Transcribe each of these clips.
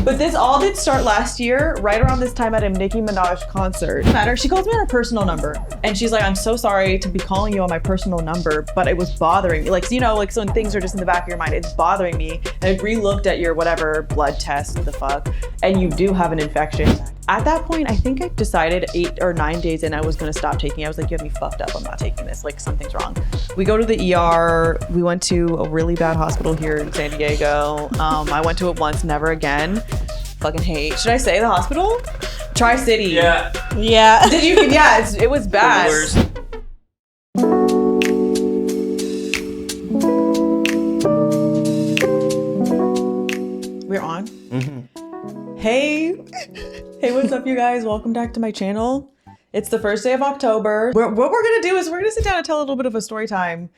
But this all did start last year, right around this time at a Nicki Minaj concert. She calls me on her personal number, and she's like, "I'm so sorry to be calling you on my personal number, but it was bothering me." Like, you know, like so when things are just in the back of your mind, it's bothering me. And I re-looked at your whatever blood test, what the fuck, and you do have an infection. At that point, I think I decided 8 or 9 days in I was gonna stop taking it. I was like, you have me fucked up, I'm not taking this, like something's wrong. We go to the ER, we went to a really bad hospital here in San Diego. I went to it once, never again. Fucking hate. Should I say the hospital? Tri-City. Yeah. Did you? Yeah, it was bad. We're on? Mm-hmm. Hey, what's up, you guys? Welcome back to my channel. It's the first day of October. What we're gonna do is we're gonna sit down and tell a little bit of a story time,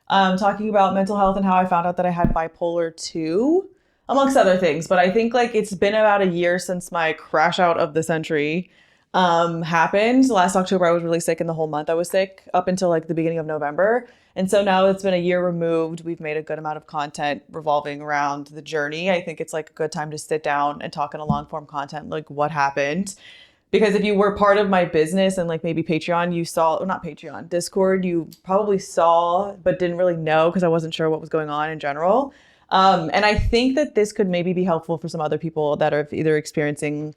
talking about mental health and how I found out that I had bipolar 2, amongst other things. But I think like it's been about a year since my crash out of the century happened. Last October, I was really sick, and the whole month I was sick up until like the beginning of November. And so now it's been a year removed. We've made a good amount of content revolving around the journey. I think it's like a good time to sit down and talk in a long form content, like what happened. Because if you were part of my business and like maybe Patreon, you saw, or not Patreon, Discord, you probably saw, but didn't really know because I wasn't sure what was going on in general. And I think that this could maybe be helpful for some other people that are either experiencing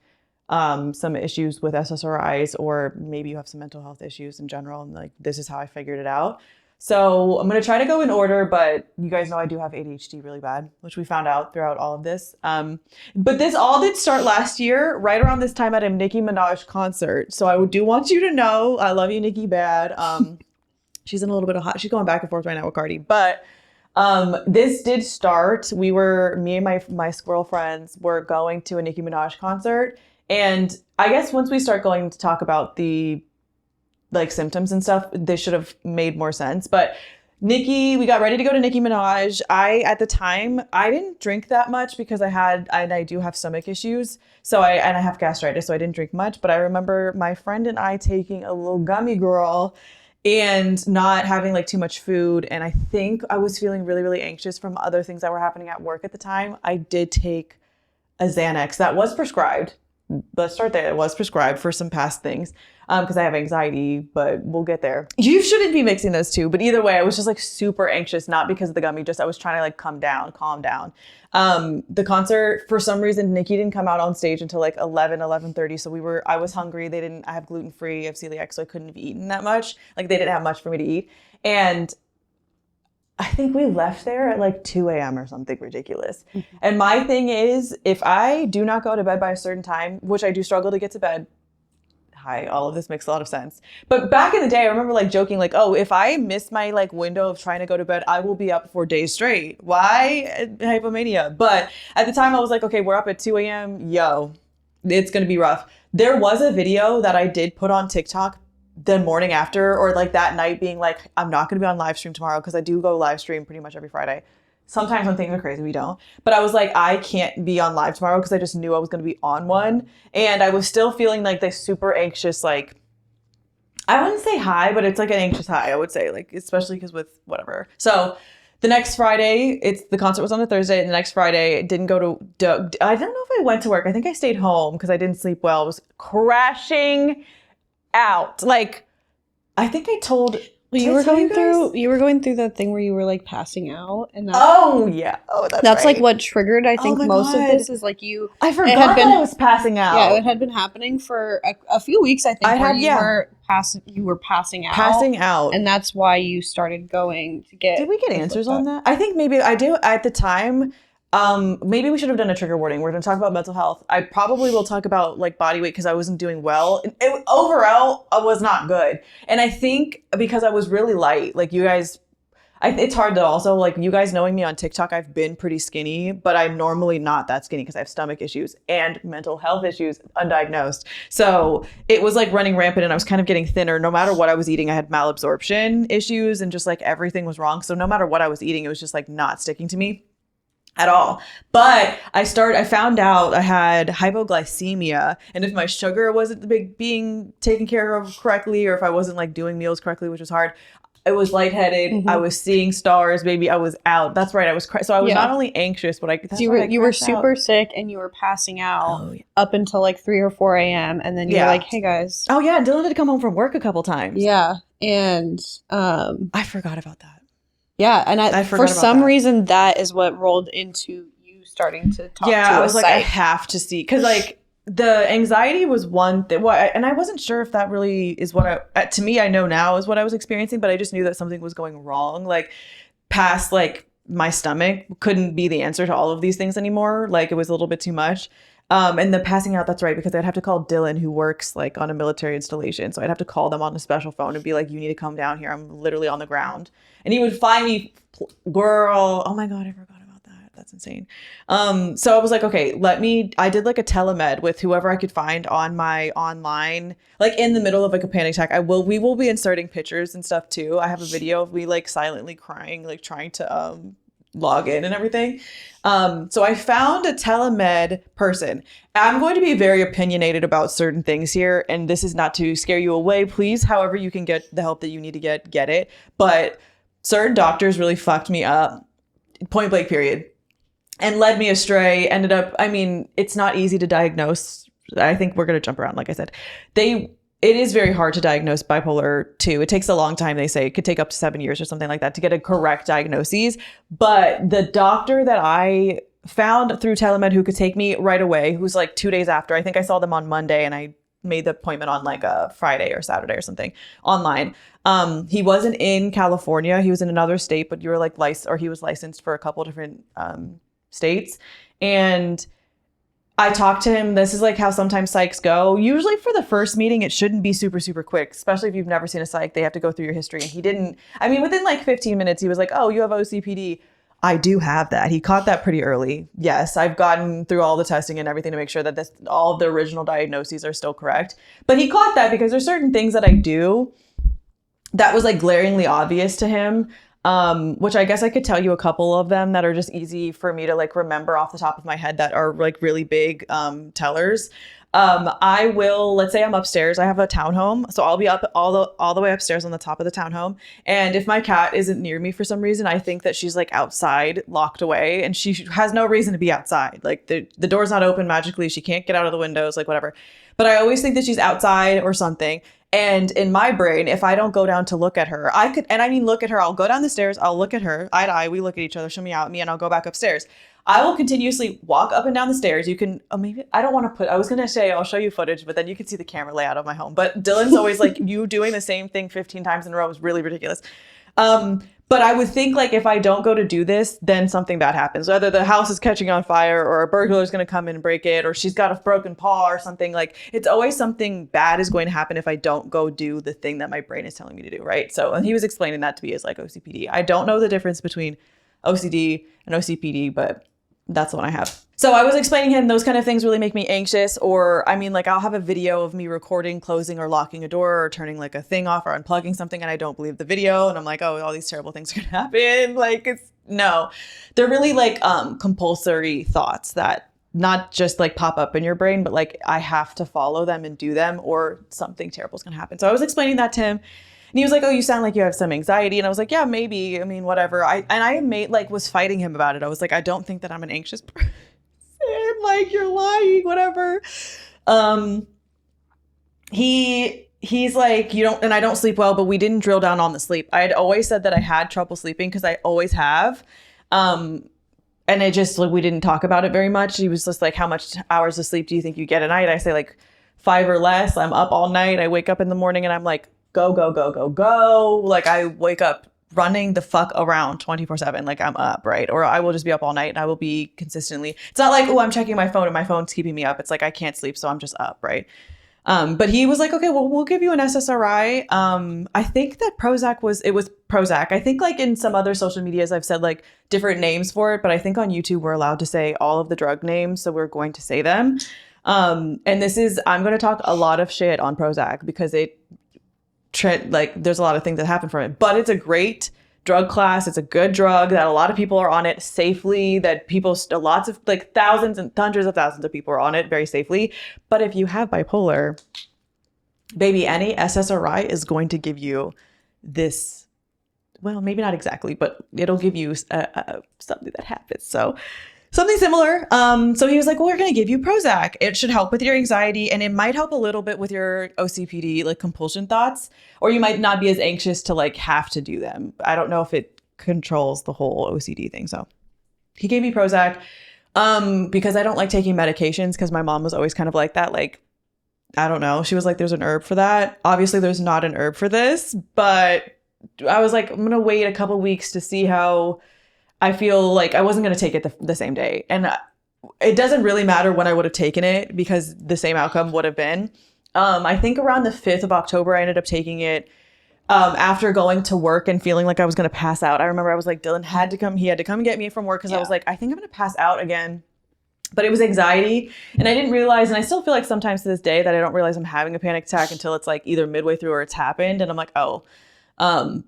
some issues with SSRIs, or maybe you have some mental health issues in general. And like, this is how I figured it out. So I'm going to try to go in order, but you guys know I do have ADHD really bad, which we found out throughout all of this. But this all did start last year, right around this time at a Nicki Minaj concert. So I do want you to know, I love you, Nicki, bad. She's in a little bit of hot, she's going back and forth right now with Cardi, but this did start. Me and my squirrel friends were going to a Nicki Minaj concert. And I guess once we start going to talk about the like symptoms and stuff, they should have made more sense. But Nicki, we got ready to go to Nicki Minaj. At the time, I didn't drink that much because I do have stomach issues. So I have gastritis, so I didn't drink much. But I remember my friend and I taking a little gummy girl and not having like too much food. And I think I was feeling really, really anxious from other things that were happening at work at the time. I did take a Xanax that was prescribed. Let's start there. It was prescribed for some past things because I have anxiety, but we'll get there. You shouldn't be mixing those two. But either way, I was just like super anxious, not because of the gummy, just I was trying to like calm down. The concert, for some reason, Nicki didn't come out on stage until like 11:30. So I was hungry. I have gluten-free, I have celiac, so I couldn't have eaten that much. Like they didn't have much for me to eat. And I think we left there at like 2 a.m. or something ridiculous. Mm-hmm. And my thing is, if I do not go to bed by a certain time, which I do struggle to get to bed. Hi, all of this makes a lot of sense. But back in the day, I remember like joking like, oh, if I miss my like window of trying to go to bed, I will be up for days straight. Why? Hypomania. But at the time I was like, okay, we're up at 2 a.m. Yo, it's going to be rough. There was a video that I did put on TikTok the morning after, or like that night, being like, I'm not going to be on live stream tomorrow because I do go live stream pretty much every Friday. Sometimes when things are crazy, we don't. But I was like, I can't be on live tomorrow because I just knew I was going to be on one. And I was still feeling like this super anxious, like, I wouldn't say high, but it's like an anxious high, I would say, like, especially because with whatever. So the next Friday, the concert was on a Thursday, and the next Friday, didn't go to, I don't know if I went to work. I think I stayed home because I didn't sleep well. I was crashing out. Like, I think I told... You were going through that thing where you were like passing out, and that's right. Like what triggered, I think, most of this is like I forgot that I was passing out. Yeah, it had been happening for a few weeks, I think. You were passing out, and that's why you started going to get. Did we get answers on that? I think maybe I do at the time. Maybe we should have done a trigger warning. We're going to talk about mental health. I probably will talk about like body weight because I wasn't doing well. Overall, I was not good. And I think because I was really light, like you guys, it's hard to also, like you guys knowing me on TikTok, I've been pretty skinny, but I'm normally not that skinny because I have stomach issues and mental health issues undiagnosed. So it was like running rampant, and I was kind of getting thinner. No matter what I was eating, I had malabsorption issues, and just like everything was wrong. So no matter what I was eating, it was just like not sticking to me at all. But I found out I had hypoglycemia, and if my sugar wasn't being taken care of correctly, or if I wasn't like doing meals correctly, which was hard, I was lightheaded. I was seeing stars, baby. I was out. That's right. I was so I was not only anxious, but you were super sick and you were passing out up until like 3 or 4 a.m. and then you're like, hey guys. Oh yeah, Dylan had to come home from work a couple times. Yeah, and I forgot about that. Yeah, and I for some reason that is what rolled into you starting to talk. Yeah, I was like, I have to see, because like the anxiety was one thing. And I wasn't sure if that really is what to me, I know now is what I was experiencing, but I just knew that something was going wrong. Like past like my stomach couldn't be the answer to all of these things anymore. Like it was a little bit too much. And the passing out, that's right, because I'd have to call Dylan, who works like on a military installation. So I'd have to call them on a special phone and be like, you need to come down here. I'm literally on the ground. And he would find me, girl. Oh my God, I forgot about that. That's insane. So I was like, okay, I did like a telemed with whoever I could find on my online, like in the middle of like a panic attack. We will be inserting pictures and stuff too. I have a video of me like silently crying, like trying to log in and everything. So I found a telemed person. I'm going to be very opinionated about certain things here, and this is not to scare you away. Please, however you can get the help that you need to get it. But certain doctors really fucked me up, point blank period, and led me astray. Ended up, I mean, it's not easy to diagnose. I think we're going to jump around, like I said. It is very hard to diagnose bipolar 2. It takes a long time. They say it could take up to 7 years or something like that to get a correct diagnosis. But the doctor that I found through telemed who could take me right away, who's like 2 days after, I think I saw them on Monday and I made the appointment on like a Friday or Saturday or something online. He wasn't in California. He was in another state, but you were like he was licensed for a couple different states. And I talked to him. This is like how sometimes psychs go. Usually for the first meeting, it shouldn't be super, super quick, especially if you've never seen a psych. They have to go through your history. And he didn't, I mean, within like 15 minutes, he was like, oh, you have OCPD. I do have that. He caught that pretty early. Yes, I've gotten through all the testing and everything to make sure that all of the original diagnoses are still correct. But he caught that because there's certain things that I do that was like glaringly obvious to him. Which I guess I could tell you a couple of them that are just easy for me to like remember off the top of my head that are like really big tellers. I will, let's say I'm upstairs. I have a townhome, so I'll be up all the way upstairs on the top of the townhome. And if my cat isn't near me for some reason, I think that she's like outside, locked away, and she has no reason to be outside. Like the door's not open magically. She can't get out of the windows, like whatever. But I always think that she's outside or something. And in my brain, if I don't go down to look at her, look at her, I'll go down the stairs, I'll look at her, eye to eye, we look at each other, she'll meow at me, and I'll go back upstairs. I will continuously walk up and down the stairs. You can, I was going to say, I'll show you footage, but then you can see the camera layout of my home. But Dylan's always like, you doing the same thing 15 times in a row is really ridiculous. But I would think like if I don't go to do this, then something bad happens. Whether the house is catching on fire or a burglar is going to come in and break it, or she's got a broken paw or something. Like it's always something bad is going to happen if I don't go do the thing that my brain is telling me to do, right? So, and he was explaining that to me as like OCPD. I don't know the difference between OCD and OCPD, but that's the one I have. So I was explaining him those kind of things really make me anxious. Or I mean, like I'll have a video of me recording, closing or locking a door or turning like a thing off or unplugging something, and I don't believe the video. And I'm like, oh, all these terrible things are gonna happen. Like they're really like compulsory thoughts that not just like pop up in your brain, but like I have to follow them and do them or something terrible is gonna happen. So I was explaining that to him. And he was like, oh, you sound like you have some anxiety. And I was like, yeah, maybe. I mean, whatever. I was fighting him about it. I was like, I don't think that I'm an anxious person. Like, you're lying, whatever. He's like, you don't, and I don't sleep well, but we didn't drill down on the sleep. I had always said that I had trouble sleeping because I always have. And it just, like, we didn't talk about it very much. He was just like, how much hours of sleep do you think you get a night? I say like 5 or less. I'm up all night. I wake up in the morning and I'm like, go, go, go, go, go. Like I wake up running the fuck around 24/7. Like I'm up, right? Or I will just be up all night and I will be consistently. It's not like, oh, I'm checking my phone and my phone's keeping me up. It's like I can't sleep, so I'm just up, right? But he was like, okay, well, we'll give you an SSRI. I think that Prozac was Prozac. I think like in some other social medias, I've said like different names for it, but I think on YouTube, we're allowed to say all of the drug names. So we're going to say them. And I'm going to talk a lot of shit on Prozac because there's a lot of things that happen from it, but it's a great drug class. It's a good drug that a lot of people are on it safely, that lots of like thousands and hundreds of thousands of people are on it very safely. But if you have bipolar, baby, any SSRI is going to give you this well, maybe not exactly, but it'll give you something that happens. So something similar. So he was like, well, we're going to give you Prozac. It should help with your anxiety, and it might help a little bit with your OCPD, like compulsion thoughts, or you might not be as anxious to like have to do them. I don't know if it controls the whole OCD thing. So he gave me Prozac because I don't like taking medications, because my mom was always kind of like that. Like, I don't know. She was like, there's an herb for that. Obviously, there's not an herb for this, but I was like, I'm going to wait a couple weeks to see how I feel. Like I wasn't going to take it the same day. And it doesn't really matter when I would have taken it, because the same outcome would have been. I think around the 5th of October, I ended up taking it after going to work and feeling like I was going to pass out. I remember I was like, Dylan had to come. He had to come get me from work, because I was like, I think I'm going to pass out again. But it was anxiety, and I didn't realize, and I still feel like sometimes to this day that I don't realize I'm having a panic attack until it's like either midway through or it's happened. And I'm like, oh,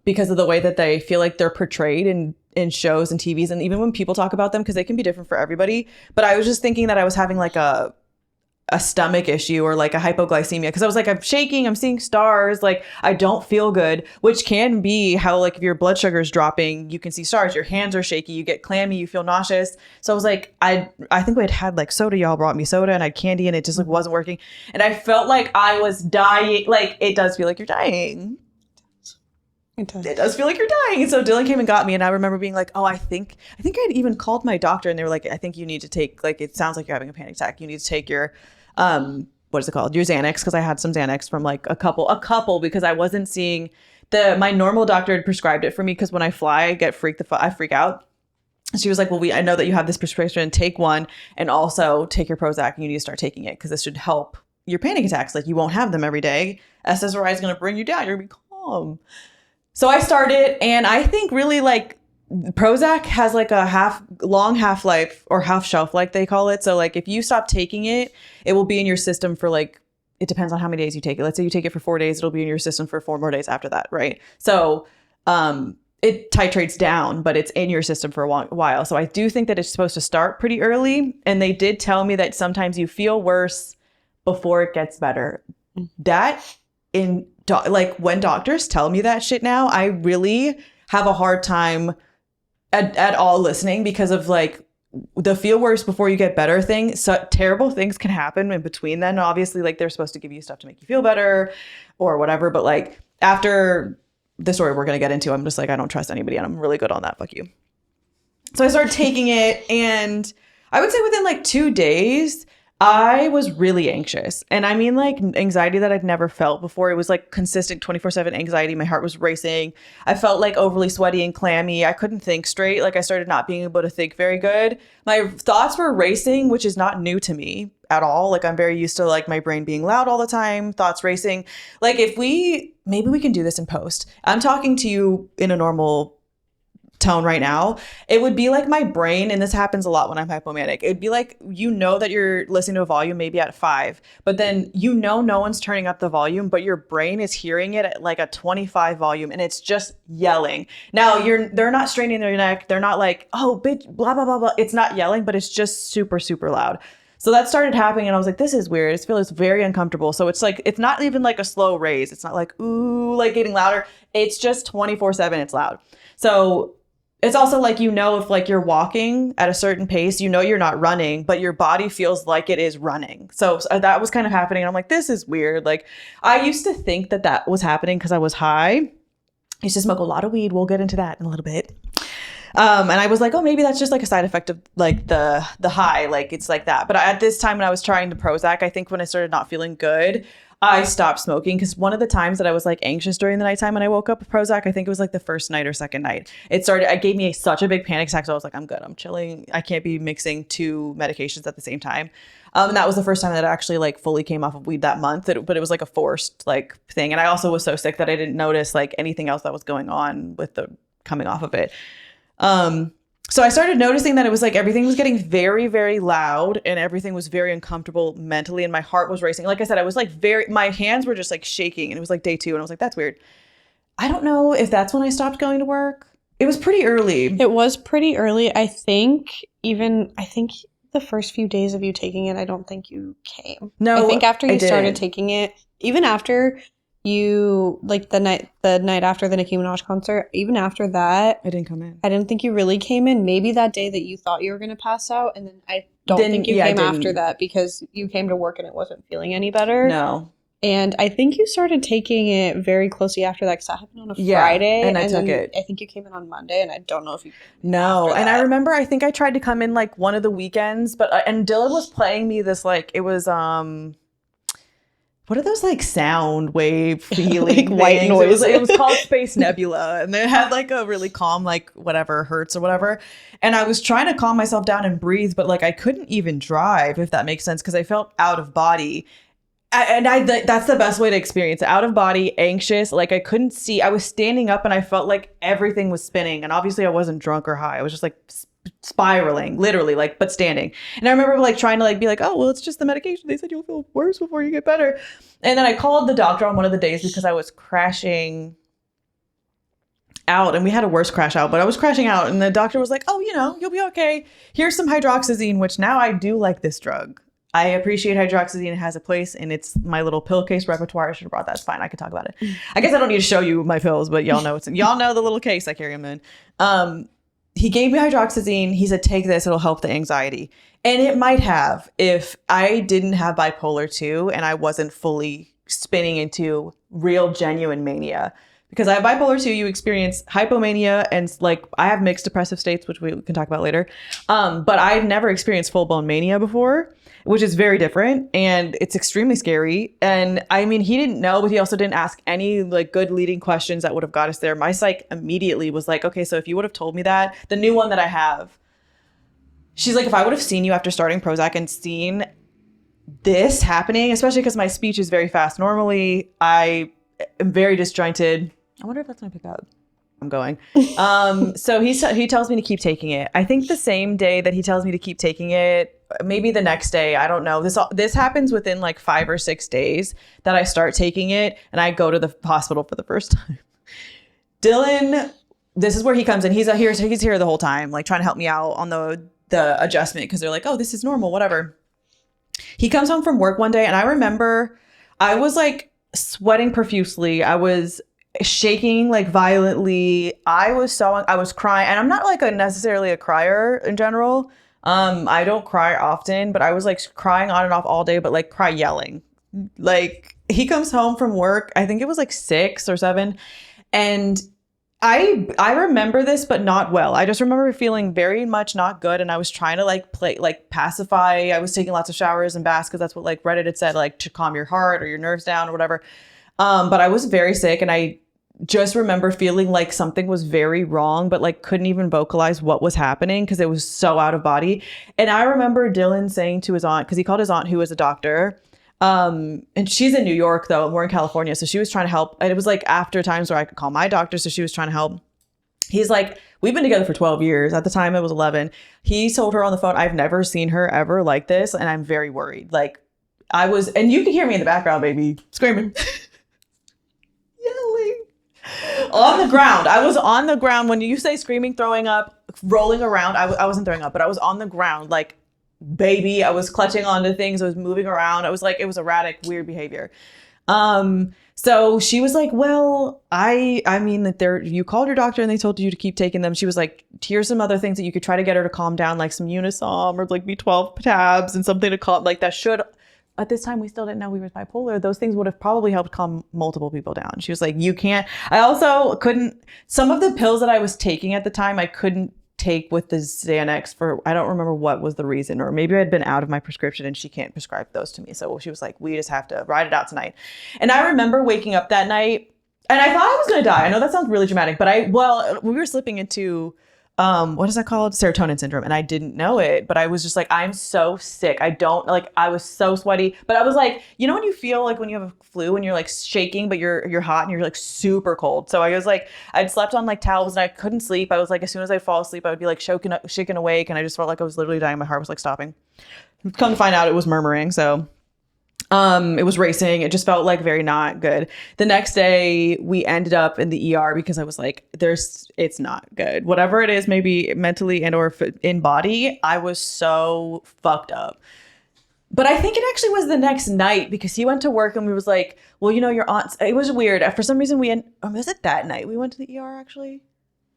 because of the way that they feel like they're portrayed in shows and TVs, and even when people talk about them, because they can be different for everybody. But I was just thinking that I was having like a stomach issue or like a hypoglycemia, because I was like, I'm shaking, I'm seeing stars, like I don't feel good, which can be how, like, if your blood sugar is dropping, you can see stars, your hands are shaky, you get clammy, you feel nauseous. So I was like, I think we had like soda, y'all brought me soda, and I had candy, and it just like wasn't working, and I felt like I was dying. Like, it does feel like you're dying. It does feel like you're dying. And so Dylan came and got me, and I remember being like, oh, I think I'd even called my doctor, and they were like, I think you need to take, like, it sounds like you're having a panic attack. You need to take your, what is it called? Your Xanax. Because I had some Xanax from like a couple, because I wasn't seeing my normal doctor had prescribed it for me. Because when I fly, I freak out. And she was like, well, I know that you have this prescription, take one, and also take your Prozac, and you need to start taking it, because this should help your panic attacks. Like, you won't have them every day. SSRI is going to bring you down. You're going to be calm. So I started, and I think really like Prozac has like a long half-life, or half shelf like they call it. So like if you stop taking it, it will be in your system for like, it depends on how many days you take it. Let's say you take it for 4 days, it'll be in your system for 4 more days after that, right? So it titrates down, but it's in your system for a while. So I do think that it's supposed to start pretty early. And they did tell me that sometimes you feel worse before it gets better. That like when doctors tell me that shit now, I really have a hard time at all listening, because of like the feel worse before you get better thing. So terrible things can happen in between then. Obviously, like, they're supposed to give you stuff to make you feel better or whatever. But like after the story we're going to get into, I'm just like, I don't trust anybody, and I'm really good on that. Fuck you. So I started taking it, and I would say within like 2 days, I was really anxious. And I mean like anxiety that I'd never felt before. It was like consistent 24/7 anxiety. My heart was racing. I felt like overly sweaty and clammy. I couldn't think straight. Like I started not being able to think very good. My thoughts were racing, which is not new to me at all. Like I'm very used to like my brain being loud all the time, thoughts racing. Like maybe we can do this in post. I'm talking to you in a normal tone right now. It would be like my brain, and this happens a lot when I'm hypomanic, it'd be like, you know that you're listening to a volume maybe at 5, but then no one's turning up the volume, but your brain is hearing it at like a 25 volume, and it's just yelling. Now they're not straining their neck, they're not like, oh bitch, blah blah blah blah. It's not yelling, but it's just super super loud. So that started happening, and I was like, this is weird. It feels very uncomfortable. So it's like, it's not even like a slow raise. It's not like, ooh, like getting louder. It's just 24/7. It's loud. So it's also like, if like you're walking at a certain pace, you're not running, but your body feels like it is running. So that was kind of happening. And I'm like, this is weird. Like I used to think that was happening because I was high. I used to smoke a lot of weed. We'll get into that in a little bit. And I was like, oh, maybe that's just like a side effect of like the high, like it's like that. But at this time when I was trying the Prozac, I think when I started not feeling good, I stopped smoking, because one of the times that I was like anxious during the nighttime when I woke up with Prozac, I think it was like the first night or second night, it gave me such a big panic attack. So I was like, I'm good. I'm chilling. I can't be mixing 2 medications at the same time. And that was the first time that I actually like fully came off of weed that month, but it was like a forced like thing. And I also was so sick that I didn't notice like anything else that was going on with the coming off of it. So I started noticing that it was like everything was getting very, very loud, and everything was very uncomfortable mentally, and my heart was racing. Like I said, I was like my hands were just like shaking, and it was like day 2, and I was like, that's weird. I don't know if that's when I stopped going to work. It was pretty early. It was pretty early. I think the first few days of you taking it, I don't think you came. No, I think after you started taking it, even after you, like, the night after the Nicki Minaj concert, even after that, I didn't come in. I didn't think you really came in. Maybe that day that you thought you were going to pass out, and then I don't think you came after that because you came to work and it wasn't feeling any better. No. And I think you started taking it very closely after that because that happened on a Friday. And I took it. I think you came in on Monday, and I don't know if you came No. And I remember, I think I tried to come in like one of the weekends, but and Dylan was playing me this, like, it was what are those, like, sound wave feeling like white noise? It was called Space Nebula, and it had like a really calm, like, whatever, hertz or whatever. And I was trying to calm myself down and breathe, but like I couldn't even drive, if that makes sense, because I felt out of body. That's the best way to experience it. Out of body, anxious, like I couldn't see. I was standing up and I felt like everything was spinning. And obviously I wasn't drunk or high. I was just like spiraling, literally, like, but standing. And I remember like trying to like be like, oh, well, it's just the medication. They said you'll feel worse before you get better. And then I called the doctor on one of the days because I was crashing out, and we had a worse crash out, but I was crashing out. And the doctor was like, oh, you'll be okay. Here's some hydroxyzine, which now I do like this drug. I appreciate hydroxyzine. It has a place, and it's my little pill case repertoire. I should have brought that. It's fine. I could talk about it. I guess I don't need to show you my pills, but y'all know the little case I carry them in. He gave me hydroxyzine. He said, take this. It'll help the anxiety. And it might have if I didn't have bipolar 2 and I wasn't fully spinning into real, genuine mania. Because I have bipolar 2, you experience hypomania, and like I have mixed depressive states, which we can talk about later. But I've never experienced full-blown mania before, which is very different, and it's extremely scary. And I mean, he didn't know, but he also didn't ask any like good leading questions that would have got us there. My psych immediately was like, okay, so if you would have told me that, the new one that I have, she's like, if I would have seen you after starting Prozac and seen this happening, especially because my speech is very fast. Normally, I am very disjointed. I wonder if that's my pickup. I'm going. So he tells me to keep taking it. I think the same day that he tells me to keep taking it, maybe the next day, I don't know. This happens within like 5 or 6 days that I start taking it, and I go to the hospital for the first time. Dylan, this is where he comes in. He's here the whole time, like trying to help me out on the adjustment, because they're like, oh, this is normal, whatever. He comes home from work one day, and I remember I was like sweating profusely. I was shaking like violently. I was crying, and I'm not like necessarily a crier in general. I don't cry often, but I was like crying on and off all day, but like cry yelling. Like he comes home from work, I think it was like 6 or 7, and I remember this, but not well. I just remember feeling very much not good, and I was trying to like pacify. I was taking lots of showers and baths because that's what like Reddit had said, like to calm your heart or your nerves down or whatever. But I was very sick, and I just remember feeling like something was very wrong, but like couldn't even vocalize what was happening because it was so out of body. And I remember Dylan saying to his aunt, because he called his aunt who was a doctor, and she's in New York though, and we're in California, so she was trying to help. And it was like after times where I could call my doctor, so she was trying to help. He's like, we've been together for 12 years. At the time, it was 11. He told her on the phone, I've never seen her ever like this, and I'm very worried. Like I was, and you can hear me in the background, baby, screaming, yelling. On the ground. I was on the ground. When you say screaming, throwing up, rolling around, I wasn't throwing up, but I was on the ground like baby. I was clutching onto things. I was moving around. I was like, it was erratic, weird behavior. So she was like, well, I mean that you called your doctor and they told you to keep taking them. She was like, here's some other things that you could try to get her to calm down, like some Unisom or like B12 tabs and something to calm, like that should. At this time, we still didn't know we were bipolar. Those things would have probably helped calm multiple people down. She was like, you can't. I also couldn't. Some of the pills that I was taking at the time, I couldn't take with the Xanax for, I don't remember what was the reason, or maybe I had been out of my prescription and she can't prescribe those to me. So she was like, we just have to ride it out tonight. And I remember waking up that night and I thought I was going to die. I know that sounds really dramatic, but we were slipping into what is that called? Serotonin syndrome. And I didn't know it, but I was just like, I'm so sick. I was so sweaty, but I was like, you know, when you feel like when you have a flu and you're like shaking, but you're hot and you're like super cold. So I was like, I'd slept on like towels and I couldn't sleep. I was like, as soon as I fall asleep, I would be like shaken awake. And I just felt like I was literally dying. My heart was like stopping. Come to find out it was murmuring. So it was racing. It just felt like very not good. The next day we ended up in the ER because I was like, it's not good. Whatever it is, maybe mentally and or in body, I was so fucked up. But I think it actually was the next night because he went to work and we was like, well, you know, your aunt's, it was weird. For some reason was it that night we went to the ER actually?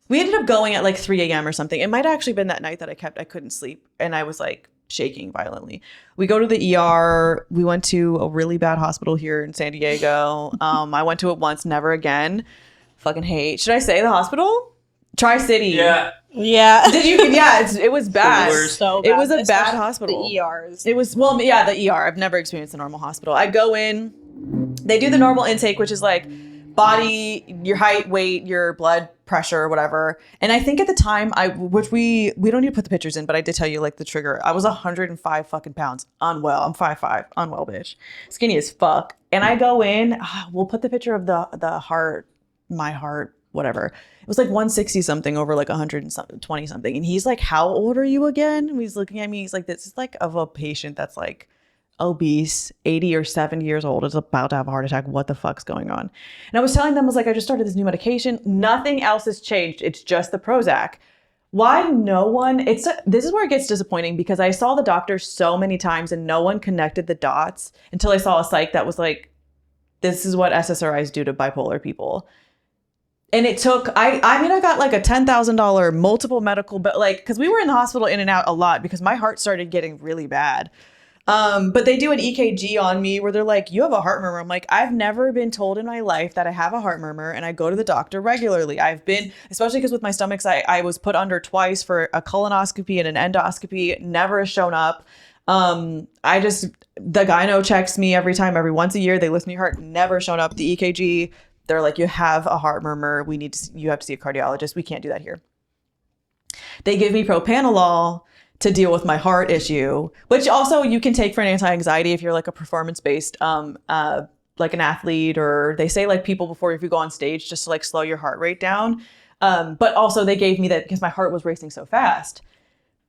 We ended up going at like 3 a.m. or something. It might have actually been that night that I couldn't sleep and I was like shaking violently. We go to the ER. We went to a really bad hospital here in San Diego. I went to it once, never again. Fucking hate. Should I say the hospital? Tri-City. Yeah. Did you? Yeah, it was bad. So bad. It was a bad hospital. The ERs. It was, well, yeah, the ER. I've never experienced a normal hospital. I go in, they do the normal intake, which is like body, your height, weight, your blood pressure, whatever. And I think at the time, which we don't need to put the pictures in, but I did tell you like the trigger. I was 105 fucking pounds, unwell. I'm 5'5", unwell bitch, skinny as fuck. And I go in. We'll put the picture of the heart, my heart, whatever. It was like 160 something over like 120 something. And he's like, how old are you again? And he's looking at me. He's like, this is like of a patient that's like obese, 80 or 70 years old, is about to have a heart attack. What the fuck's going on? And I was telling them, I was like, I just started this new medication. Nothing else has changed. It's just the Prozac. Why no one? This is where it gets disappointing because I saw the doctor so many times and no one connected the dots until I saw a psych that was like, this is what SSRIs do to bipolar people. And it took, I got like a $10,000 multiple medical, but like, cause we were in the hospital in and out a lot because my heart started getting really bad. But they do an EKG on me where they're like, you have a heart murmur. I'm like, I've never been told in my life that I have a heart murmur and I go to the doctor regularly. I've been, especially because with my stomachs, I was put under twice for a colonoscopy and an endoscopy, never has shown up. The gyno checks me every once a year, they listen to your heart, never shown up. The EKG, they're like, you have a heart murmur. You have to see a cardiologist. We can't do that here. They give me propranolol to deal with my heart issue, which also you can take for an anti-anxiety if you're like a performance-based, like an athlete, or they say like people before, if you go on stage, just to like slow your heart rate down. But also they gave me that because my heart was racing so fast.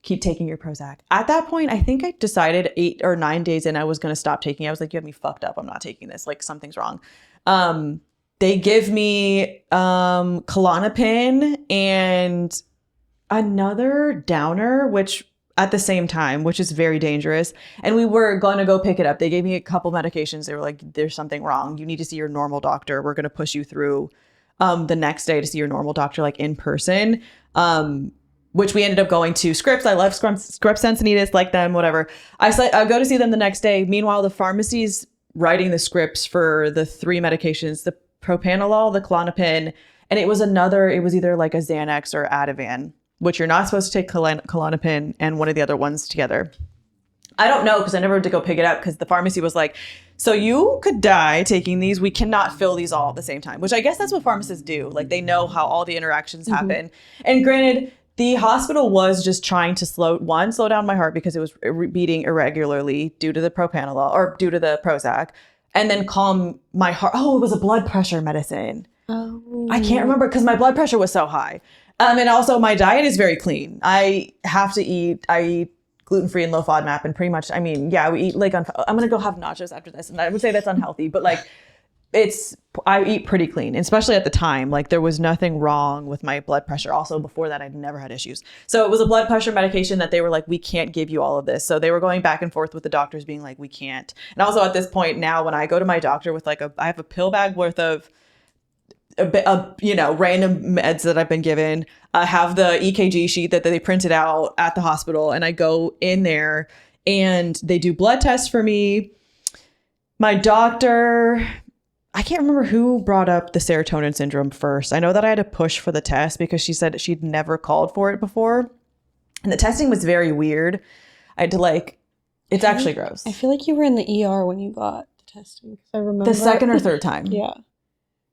Keep taking your Prozac. At that point, I think I decided 8 or 9 days in, I was going to stop taking it. I was like, you have me fucked up. I'm not taking this. Like something's wrong. They give me Klonopin and another downer, which at the same time, which is very dangerous. And we were going to go pick it up. They gave me a couple medications. They were like, there's something wrong. You need to see your normal doctor. We're going to push you through the next day to see your normal doctor, like in person, which we ended up going to Scripps. I love Scripps Encinitas, like them, whatever. I go to see them the next day. Meanwhile, the pharmacy's writing the scripts for the 3 medications, the propranolol, the Klonopin, and it was either like a Xanax or Ativan, which you're not supposed to take Klonopin and one of the other ones together. I don't know because I never had to go pick it up because the pharmacy was like, so you could die taking these. We cannot fill these all at the same time, which I guess that's what pharmacists do. Like they know how all the interactions happen. And granted, the hospital was just trying to slow down my heart because it was beating irregularly due to the propranolol or due to the Prozac, and then calm my heart. Oh, it was a blood pressure medicine. Oh. I can't remember because my blood pressure was so high. And also my diet is very clean. I eat gluten-free and low FODMAP and pretty much, we eat like, I'm going to go have nachos after this. And I would say that's unhealthy, but like I eat pretty clean, especially at the time. Like there was nothing wrong with my blood pressure. Also before that, I'd never had issues. So it was a blood pressure medication that they were like, we can't give you all of this. So they were going back and forth with the doctors being like, we can't. And also at this point now, when I go to my doctor with like I have a pill bag worth of random meds that I've been given. I have the EKG sheet that they printed out at the hospital, and I go in there and they do blood tests for me. My doctor, I can't remember who brought up the serotonin syndrome first. I know that I had to push for the test because she said she'd never called for it before. And the testing was very weird. I had to it's actually gross. I feel like you were in the ER when you got the testing. I remember the second or third time. Yeah.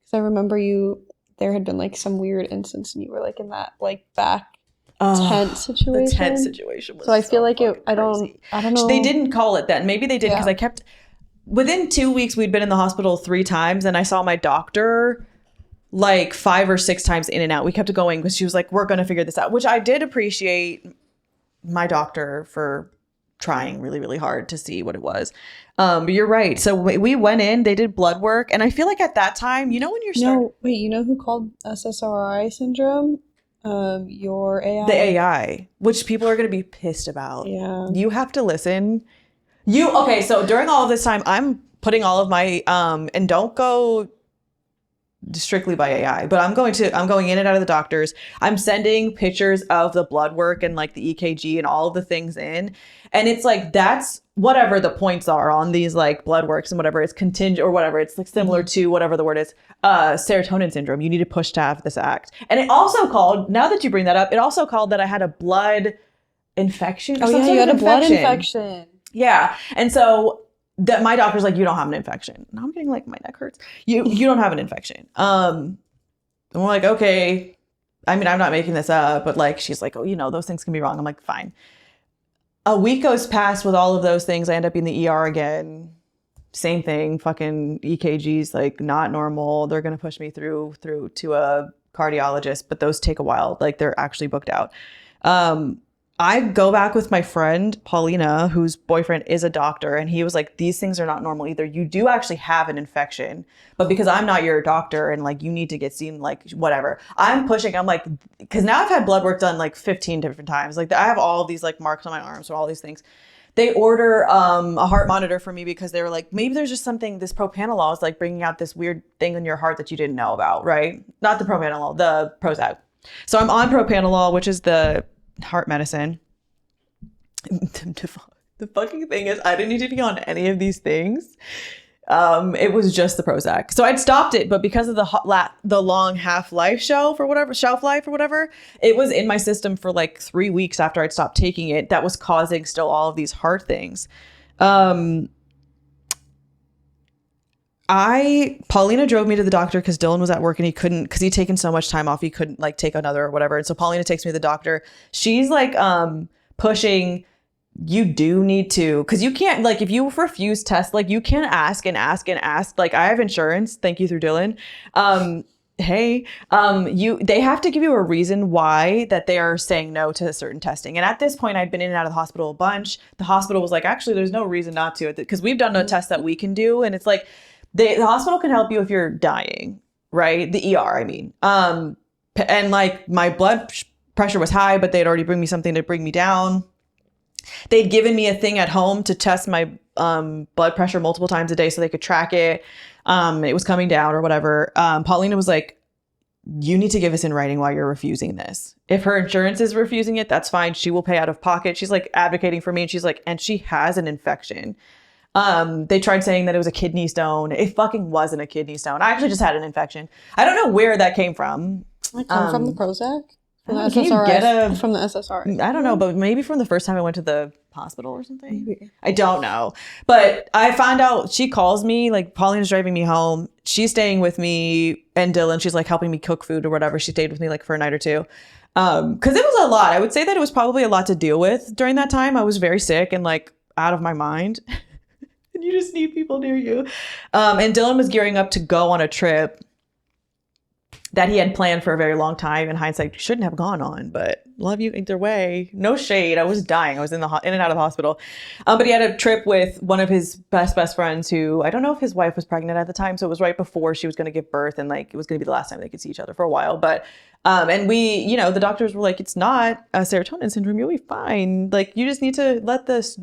Because I remember there had been like some weird instance and you were like in that like back tent situation. The tent situation was so I feel like I don't know. They didn't call it that. Maybe they did because within 2 weeks we'd been in the hospital 3 times and I saw my doctor like 5 or 6 times in and out. We kept going because she was like, we're going to figure this out, which I did appreciate my doctor for trying really, really hard to see what it was. But you're right. So we went in, they did blood work. And I feel like at that time, when you're No, wait, you know who called SSRI syndrome? Your AI. The AI, which people are going to be pissed about. Yeah. You have to listen. Okay, so during all of this time, I'm putting all of my, and don't go strictly by AI, but I'm going in and out of the doctors. I'm sending pictures of the blood work and like the EKG and all of the things in. And it's like, that's whatever the points are on these like blood works and whatever, it's contingent or whatever. It's like similar to whatever the word is, serotonin syndrome. You need to push to have this act. And it also called, now that you bring that up, it also called that I had a blood infection. Oh yeah, you had a blood infection. Yeah. And so that my doctor's like, you don't have an infection. Now I'm getting like, my neck hurts. You don't have an infection. And we're like, okay. I mean, I'm not making this up, but like, she's like, oh, you know, those things can be wrong. I'm like, fine. A week goes past with all of those things. I end up in the ER again. Same thing. Fucking EKGs, like not normal. They're going to push me through to a cardiologist, but those take a while. Like they're actually booked out. I go back with my friend, Paulina, whose boyfriend is a doctor. And he was like, these things are not normal either. You do actually have an infection, but because I'm not your doctor and like, you need to get seen, like whatever. I'm pushing. I'm like, cause now I've had blood work done like 15 different times. Like I have all of these like marks on my arms or all these things. They order a heart monitor for me because they were like, maybe there's just something, this propanolol is like bringing out this weird thing in your heart that you didn't know about, right? Not the propanolol, the Prozac. So I'm on propanolol, which is the heart medicine. The fucking thing is I didn't need to be on any of these things. It was just the Prozac. So I'd stopped it, but because of the long shelf life or whatever, it was in my system for like 3 weeks after I'd stopped taking it. That was causing still all of these heart things. Paulina drove me to the doctor because Dylan was at work and he couldn't, because he'd taken so much time off, he couldn't like take another or whatever. And so Paulina takes me to the doctor. She's like pushing, you do need to, because you can't, like if you refuse tests, like you can't ask and ask and ask. Like I have insurance, thank you through Dylan. They have to give you a reason why that they are saying no to certain testing. And at this point, I'd been in and out of the hospital a bunch. The hospital was like, actually, there's no reason not to, because we've done a test that we can do. And it's like, the hospital can help you if you're dying, right? The ER, I mean. And like my blood pressure was high, but they'd already bring me something to bring me down. They'd given me a thing at home to test my blood pressure multiple times a day so they could track it. It was coming down or whatever. Paulina was like, you need to give us in writing why you're refusing this. If her insurance is refusing it, that's fine. She will pay out of pocket. She's like advocating for me. And she's like, and she has an infection. They tried saying that it was a kidney stone. It fucking wasn't a kidney stone. I actually just had an infection. I don't know where that came from. It come from the Prozac? From the SSRI? From the SSRI? I don't know, but maybe from the first time I went to the hospital or something. Maybe. I don't know. But I found out, she calls me, like Paulina's driving me home. She's staying with me and Dylan. She's like helping me cook food or whatever. She stayed with me like for a night or two. Because it was a lot. I would say that it was probably a lot to deal with during that time. I was very sick and like out of my mind. And you just need people near you. And Dylan was gearing up to go on a trip that he had planned for a very long time. In hindsight, shouldn't have gone on, but love you either way. No shade. I was dying. I was in and out of the hospital. But he had a trip with one of his best friends who, I don't know if his wife was pregnant at the time. So it was right before she was going to give birth. And like, it was going to be the last time they could see each other for a while. But, and we, the doctors were like, it's not a serotonin syndrome. You'll be fine. Like, you just need to let this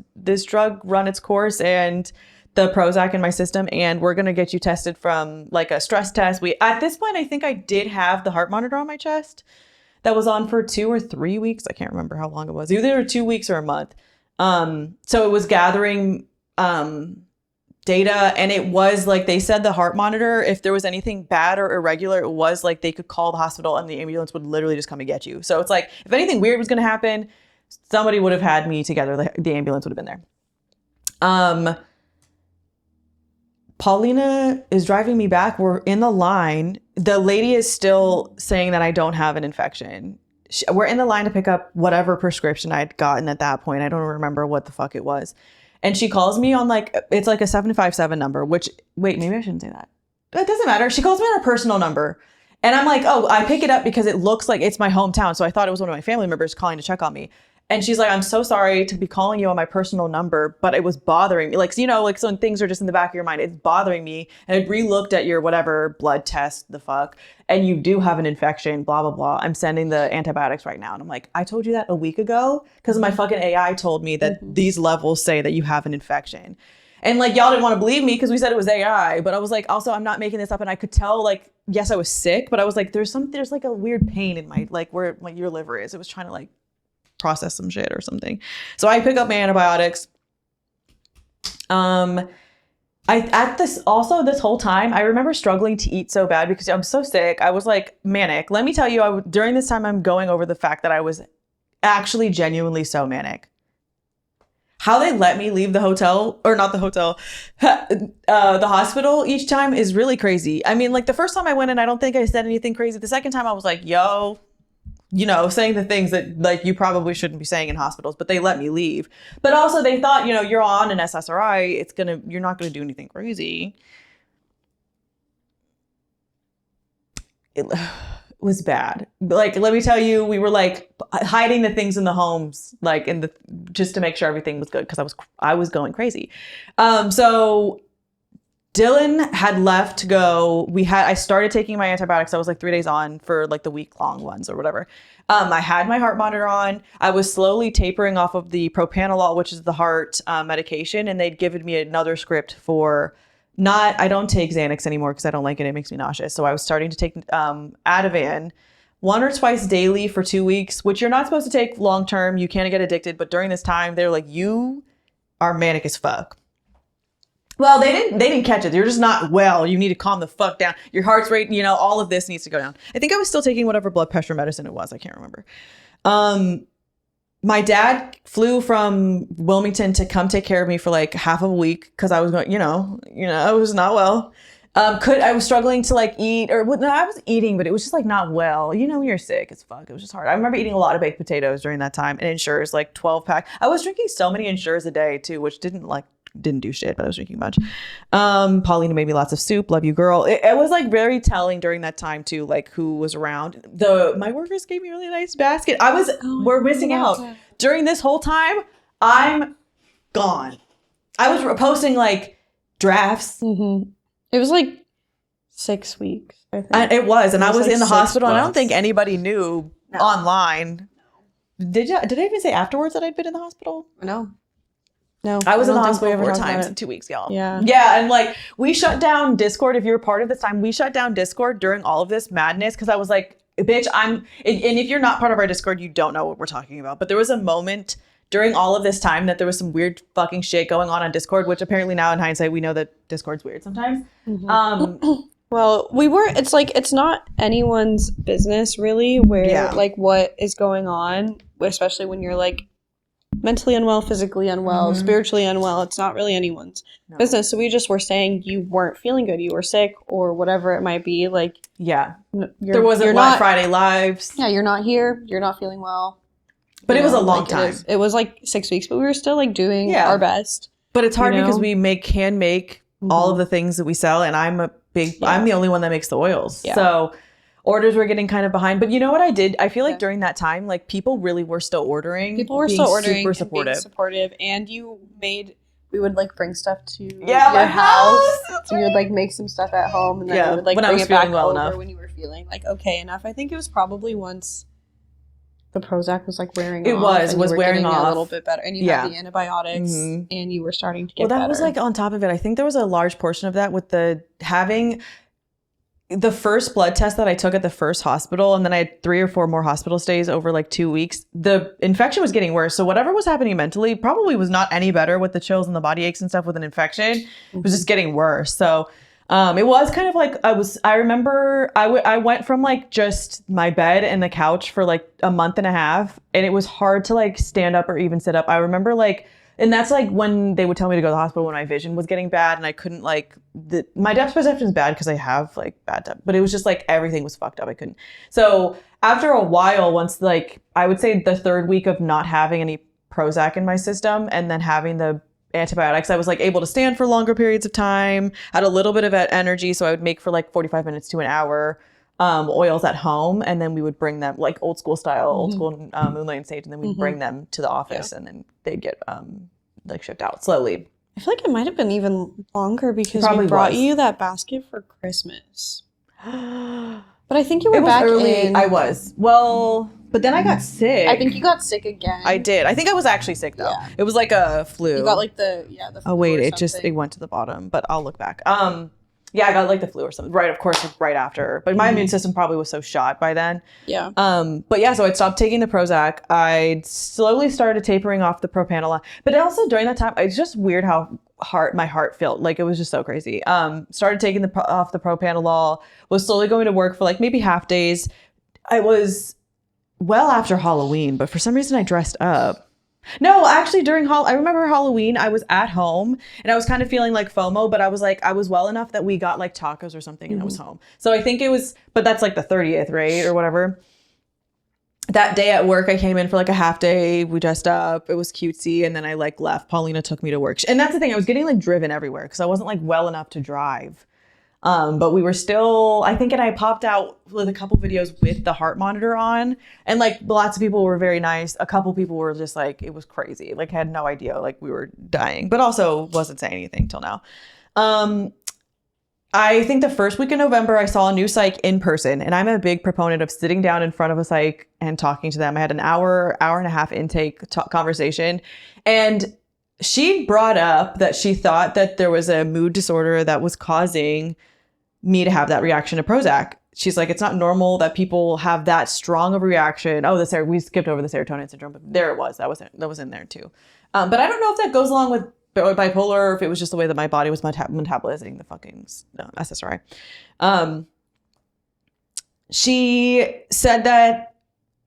drug run its course and the Prozac in my system, and we're going to get you tested from like a stress test. At this point, I think I did have the heart monitor on my chest that was on for 2 or 3 weeks. I can't remember how long it was, either 2 weeks or a month. So it was gathering data, and it was like, they said the heart monitor, if there was anything bad or irregular, it was like they could call the hospital and the ambulance would literally just come and get you. So it's like, if anything weird was going to happen, somebody would have had me together. The ambulance would have been there. Paulina is driving me back. We're in the line. The lady is still saying that I don't have an infection. We're in the line to pick up whatever prescription I'd gotten at that point. I don't remember what the fuck it was. And she calls me on like, it's like a 757 number, which, wait, maybe I shouldn't say that. It doesn't matter. She calls me on her personal number. And I'm like, oh, I pick it up because it looks like it's my hometown. So I thought it was one of my family members calling to check on me. And she's like, I'm so sorry to be calling you on my personal number, but it was bothering me. Like, you know, like, so when things are just in the back of your mind, it's bothering me. And I re-looked at your whatever blood test, the fuck, and you do have an infection, blah, blah, blah. I'm sending the antibiotics right now. And I'm like, I told you that a week ago because my fucking AI told me that these levels say that you have an infection. And like, y'all didn't want to believe me because we said it was AI, but I was like, also, I'm not making this up. And I could tell, like, yes, I was sick, but I was like, there's like a weird pain in my, like, where like your liver is. It was trying to like process some shit or something. So I pick up my antibiotics. This whole time, I remember struggling to eat so bad because I'm so sick. I was like manic. Let me tell you, during this time, I'm going over the fact that I was actually genuinely so manic. How they let me leave the hotel, or not the hotel, the hospital each time is really crazy. I mean, like the first time I went in, I don't think I said anything crazy. The second time I was like, yo, you know, saying the things that like you probably shouldn't be saying in hospitals, but they let me leave. But also they thought, you know, you're on an SSRI, you're not going to do anything crazy. It was bad. Like, let me tell you, we were like hiding the things in the homes, like just to make sure everything was good. Cause I was going crazy. So Dylan had left to go. I started taking my antibiotics. I was like 3 days on for like the week-long ones or whatever. I had my heart monitor on. I was slowly tapering off of the propranolol, which is the heart medication. And they'd given me another script for I don't take Xanax anymore because I don't like it. It makes me nauseous. So I was starting to take Ativan 1 or twice daily for 2 weeks, which you're not supposed to take long-term. You can't get addicted. But during this time, they're like, you are manic as fuck. Well, they didn't catch it. You're just not well. You need to calm the fuck down. Your heart's rate, you know, all of this needs to go down. I think I was still taking whatever blood pressure medicine it was. I can't remember. My dad flew from Wilmington to come take care of me for like half of a week because I was going, you know, I was not well. I was struggling to like eat, or no, I was eating, but it was just like not well. You know, when you're sick as fuck. It was just hard. I remember eating a lot of baked potatoes during that time, and Ensures, like 12 pack. I was drinking so many Ensures a day too, which didn't do shit, but I was drinking much. Paulina made me lots of soup. Love you, girl. It was like very telling during that time too, like who was around. My workers gave me a really nice basket. We're missing out. During this whole time, I'm gone. I was posting like drafts. Mm-hmm. It was like 6 weeks, I think. It was, and I was like in the hospital, and I don't think anybody knew online. Did I even say afterwards that I'd been in the hospital? No, I was in the hospital 4 times in 2 weeks, y'all. Yeah. And like we shut down Discord. If you were part of this time, we shut down Discord during all of this madness because I was like, bitch, and if you're not part of our Discord, you don't know what we're talking about. But there was a moment during all of this time that there was some weird fucking shit going on Discord, which apparently now in hindsight, we know that Discord's weird sometimes. Mm-hmm. Well, it's like, it's not anyone's business really where like what is going on, especially when you're like mentally unwell, physically unwell, spiritually unwell. It's not really anyone's business. So we just were saying you weren't feeling good, you were sick, or whatever it might be. Like, there wasn't Friday lives. Yeah, you're not here. You're not feeling well. But it was a long time. It was like 6 weeks, but we were still like doing our best. But it's hard because we can make all of the things that we sell, and I'm the only one that makes the oils. Yeah. So orders were getting kind of behind. But you know what I did? I feel like during that time, like people really were still ordering. People were still ordering, super supportive. Being supportive. And we would like bring stuff to your house. So you would like make some stuff at home, and then we would like bring it back over when you were feeling like okay enough. I think it was probably once the Prozac was like wearing off. It was wearing off a little bit better, and you had the antibiotics, and you were starting to get better. Well, that was like on top of it. I think there was a large portion of that with having the first blood test that I took at the first hospital, and then I had 3 or 4 more hospital stays over like 2 weeks. The infection was getting worse. So whatever was happening mentally probably was not any better with the chills and the body aches and stuff with an infection. It was just getting worse. So it was kind of like I remember I went from like just my bed and the couch for like a month and a half, and it was hard to like stand up or even sit up. I remember like, and that's like when they would tell me to go to the hospital when my vision was getting bad and I couldn't like, my depth perception is bad because I have like bad depth, but it was just like everything was fucked up. I couldn't. So after a while, once like, I would say the 3rd week of not having any Prozac in my system and then having the antibiotics, I was like able to stand for longer periods of time, had a little bit of energy. So I would make for like 45 minutes to an hour. oils at home, and then we would bring them like old school style, old school moonlight and sage, and then we'd bring them to the office, and then they'd get like shipped out slowly. I feel like it might have been even longer because we brought you that basket for Christmas. But I think you were back early. I was. Well, but then I got sick. I think you got sick again. I did. I think I was actually sick though. Yeah. It was like a flu. You got like the flu. Oh wait, it went to the bottom, but I'll look back. Yeah, I got like the flu or something. Right, of course, right after. But my immune system probably was so shot by then. Yeah. But yeah, so I'd stopped taking the Prozac. I slowly started tapering off the propranolol. But also during that time, it's just weird how my heart felt. Like it was just so crazy. Started taking off the propranolol. Was slowly going to work for like maybe half days. I was well after Halloween, but for some reason I dressed up. No, actually I remember Halloween, I was at home and I was kind of feeling like FOMO, but I was well enough that we got like tacos or something and I was home. So I think it was, but that's like the 30th, right? Or whatever. That day at work, I came in for like a half day. We dressed up. It was cutesy. And then I like left. Paulina took me to work. And that's the thing. I was getting like driven everywhere because I wasn't like well enough to drive. But we were still, I think, and I popped out with a couple videos with the heart monitor on, and like lots of people were very nice. A couple people were just like, it was crazy. Like had no idea, like we were dying, but also wasn't saying anything till now. I think the first week in November, I saw a new psych in person, and I'm a big proponent of sitting down in front of a psych and talking to them. I had an hour and a half intake conversation, and she brought up that she thought that there was a mood disorder that was causing me to have that reaction to Prozac. She's like, it's not normal that people have that strong of a reaction. Oh, we skipped over the serotonin syndrome, but there it was. That was in there too. But I don't know if that goes along with bipolar or if it was just the way that my body was metabolizing the fucking SSRI. She said that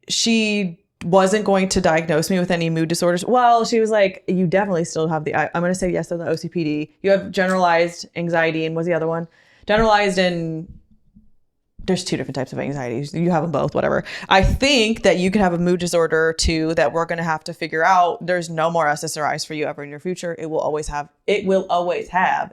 she wasn't going to diagnose me with any mood disorders. Well, she was like, you definitely still have I'm going to say yes to the OCPD. You have generalized anxiety, and what's the other one? Generalized and there's two different types of anxieties. You have them both, whatever. I think that you could have a mood disorder too that we're going to have to figure out. There's no more SSRIs for you ever in your future. It will always have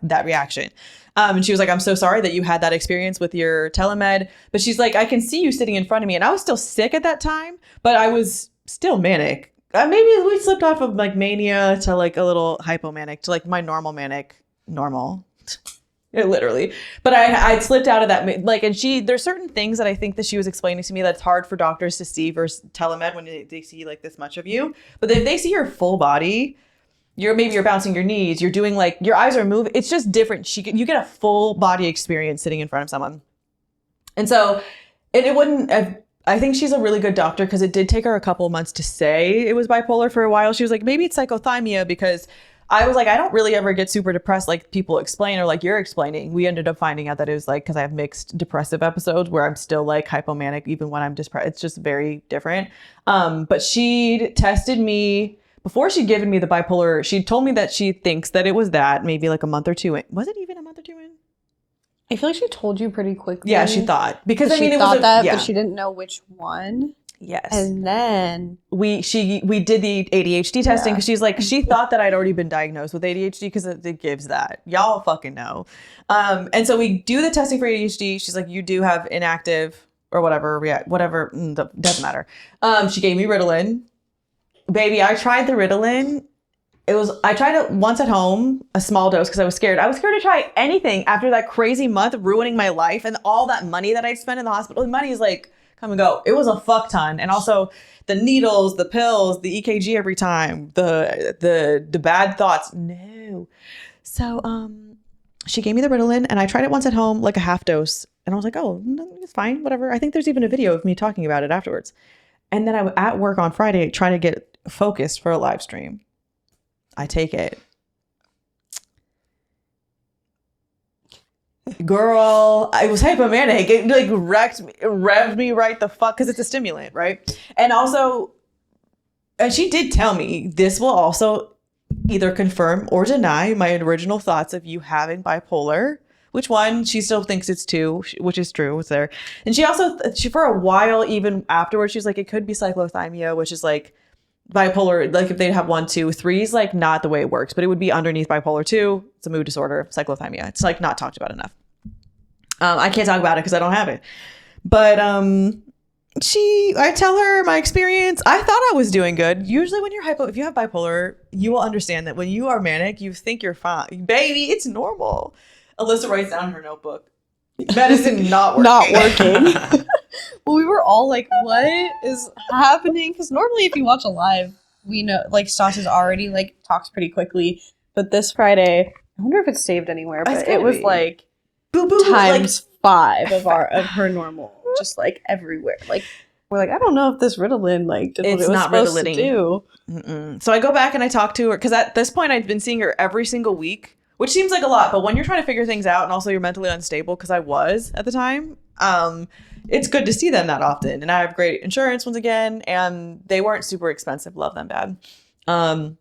that reaction. And she was like, I'm so sorry that you had that experience with your telemed. But she's like, I can see you sitting in front of me. And I was still sick at that time, but I was still manic. Maybe we slipped off of like mania to like a little hypomanic to like my normal. Literally. But I slipped out of that. Like, and there's certain things that I think that she was explaining to me that's hard for doctors to see versus telemed when they see like this much of you. But if they see your full body, you're bouncing your knees, you're doing like, your eyes are moving. It's just different. You get a full body experience sitting in front of someone. And so it wouldn't, I think she's a really good doctor because it did take her a couple of months to say it was bipolar for a while. She was like, maybe it's psychothymia, because I was like, I don't really ever get super depressed like people explain or like you're explaining. We ended up finding out that it was like, because I have mixed depressive episodes where I'm still like hypomanic even when I'm depressed. It's just very different. But she tested me before she'd given me the bipolar. She told me that she thinks that it was that maybe like a month or two in. Was it even a month or two in? I feel like she told you pretty quickly. Yeah, she thought, because I mean, it was that, but she didn't know which one. Yes. And then we did the ADHD testing because she's like, she thought that I'd already been diagnosed with ADHD because it gives that. Y'all fucking know. And so we do the testing for ADHD. She's like, you do have inactive or whatever, doesn't matter. She gave me Ritalin. Baby, I tried the Ritalin. I tried it once at home, a small dose, because I was scared. I was scared to try anything after that crazy month ruining my life and all that money that I spent in the hospital. The money is like, come and go. It was a fuck ton. And also the needles, the pills, the EKG every time, the bad thoughts. No. So she gave me the Ritalin and I tried it once at home, like a half dose. And I was like, oh, it's fine, whatever. I think there's even a video of me talking about it afterwards. And then I was at work on Friday trying to get focused for a live stream. I take it. Girl, I was hypomanic. It like revved me right the fuck, because it's a stimulant, right? And also, and she did tell me this will also either confirm or deny my original thoughts of you having bipolar. Which one? She still thinks it's 2, which is true. It's there. And she for a while, even afterwards, she's like, it could be cyclothymia, which is like bipolar. Like if they'd have 1, 2, 3 is like not the way it works, but it would be underneath bipolar 2. It's a mood disorder, cyclothymia. It's like not talked about enough. I can't talk about it because I don't have it. But I tell her my experience. I thought I was doing good. Usually when if you have bipolar, you will understand that when you are manic, you think you're fine. Baby, it's normal. Alyssa writes down in her notebook, medicine not working. Not working. Well, we were all like, what is happening? Because normally if you watch a live, we know, like, Stassi's already, like, talks pretty quickly. But this Friday, I wonder if it's saved anywhere, but it was, like, times 5 of her normal. Just, like, everywhere. Like, we're like, I don't know if this Ritalin, like, did what it was supposed to do. Mm-mm. So I go back and I talk to her, because at this point I've been seeing her every single week, which seems like a lot, but when you're trying to figure things out and also you're mentally unstable, because I was at the time, it's good to see them that often. And I have great insurance once again, and they weren't super expensive. Love them bad. And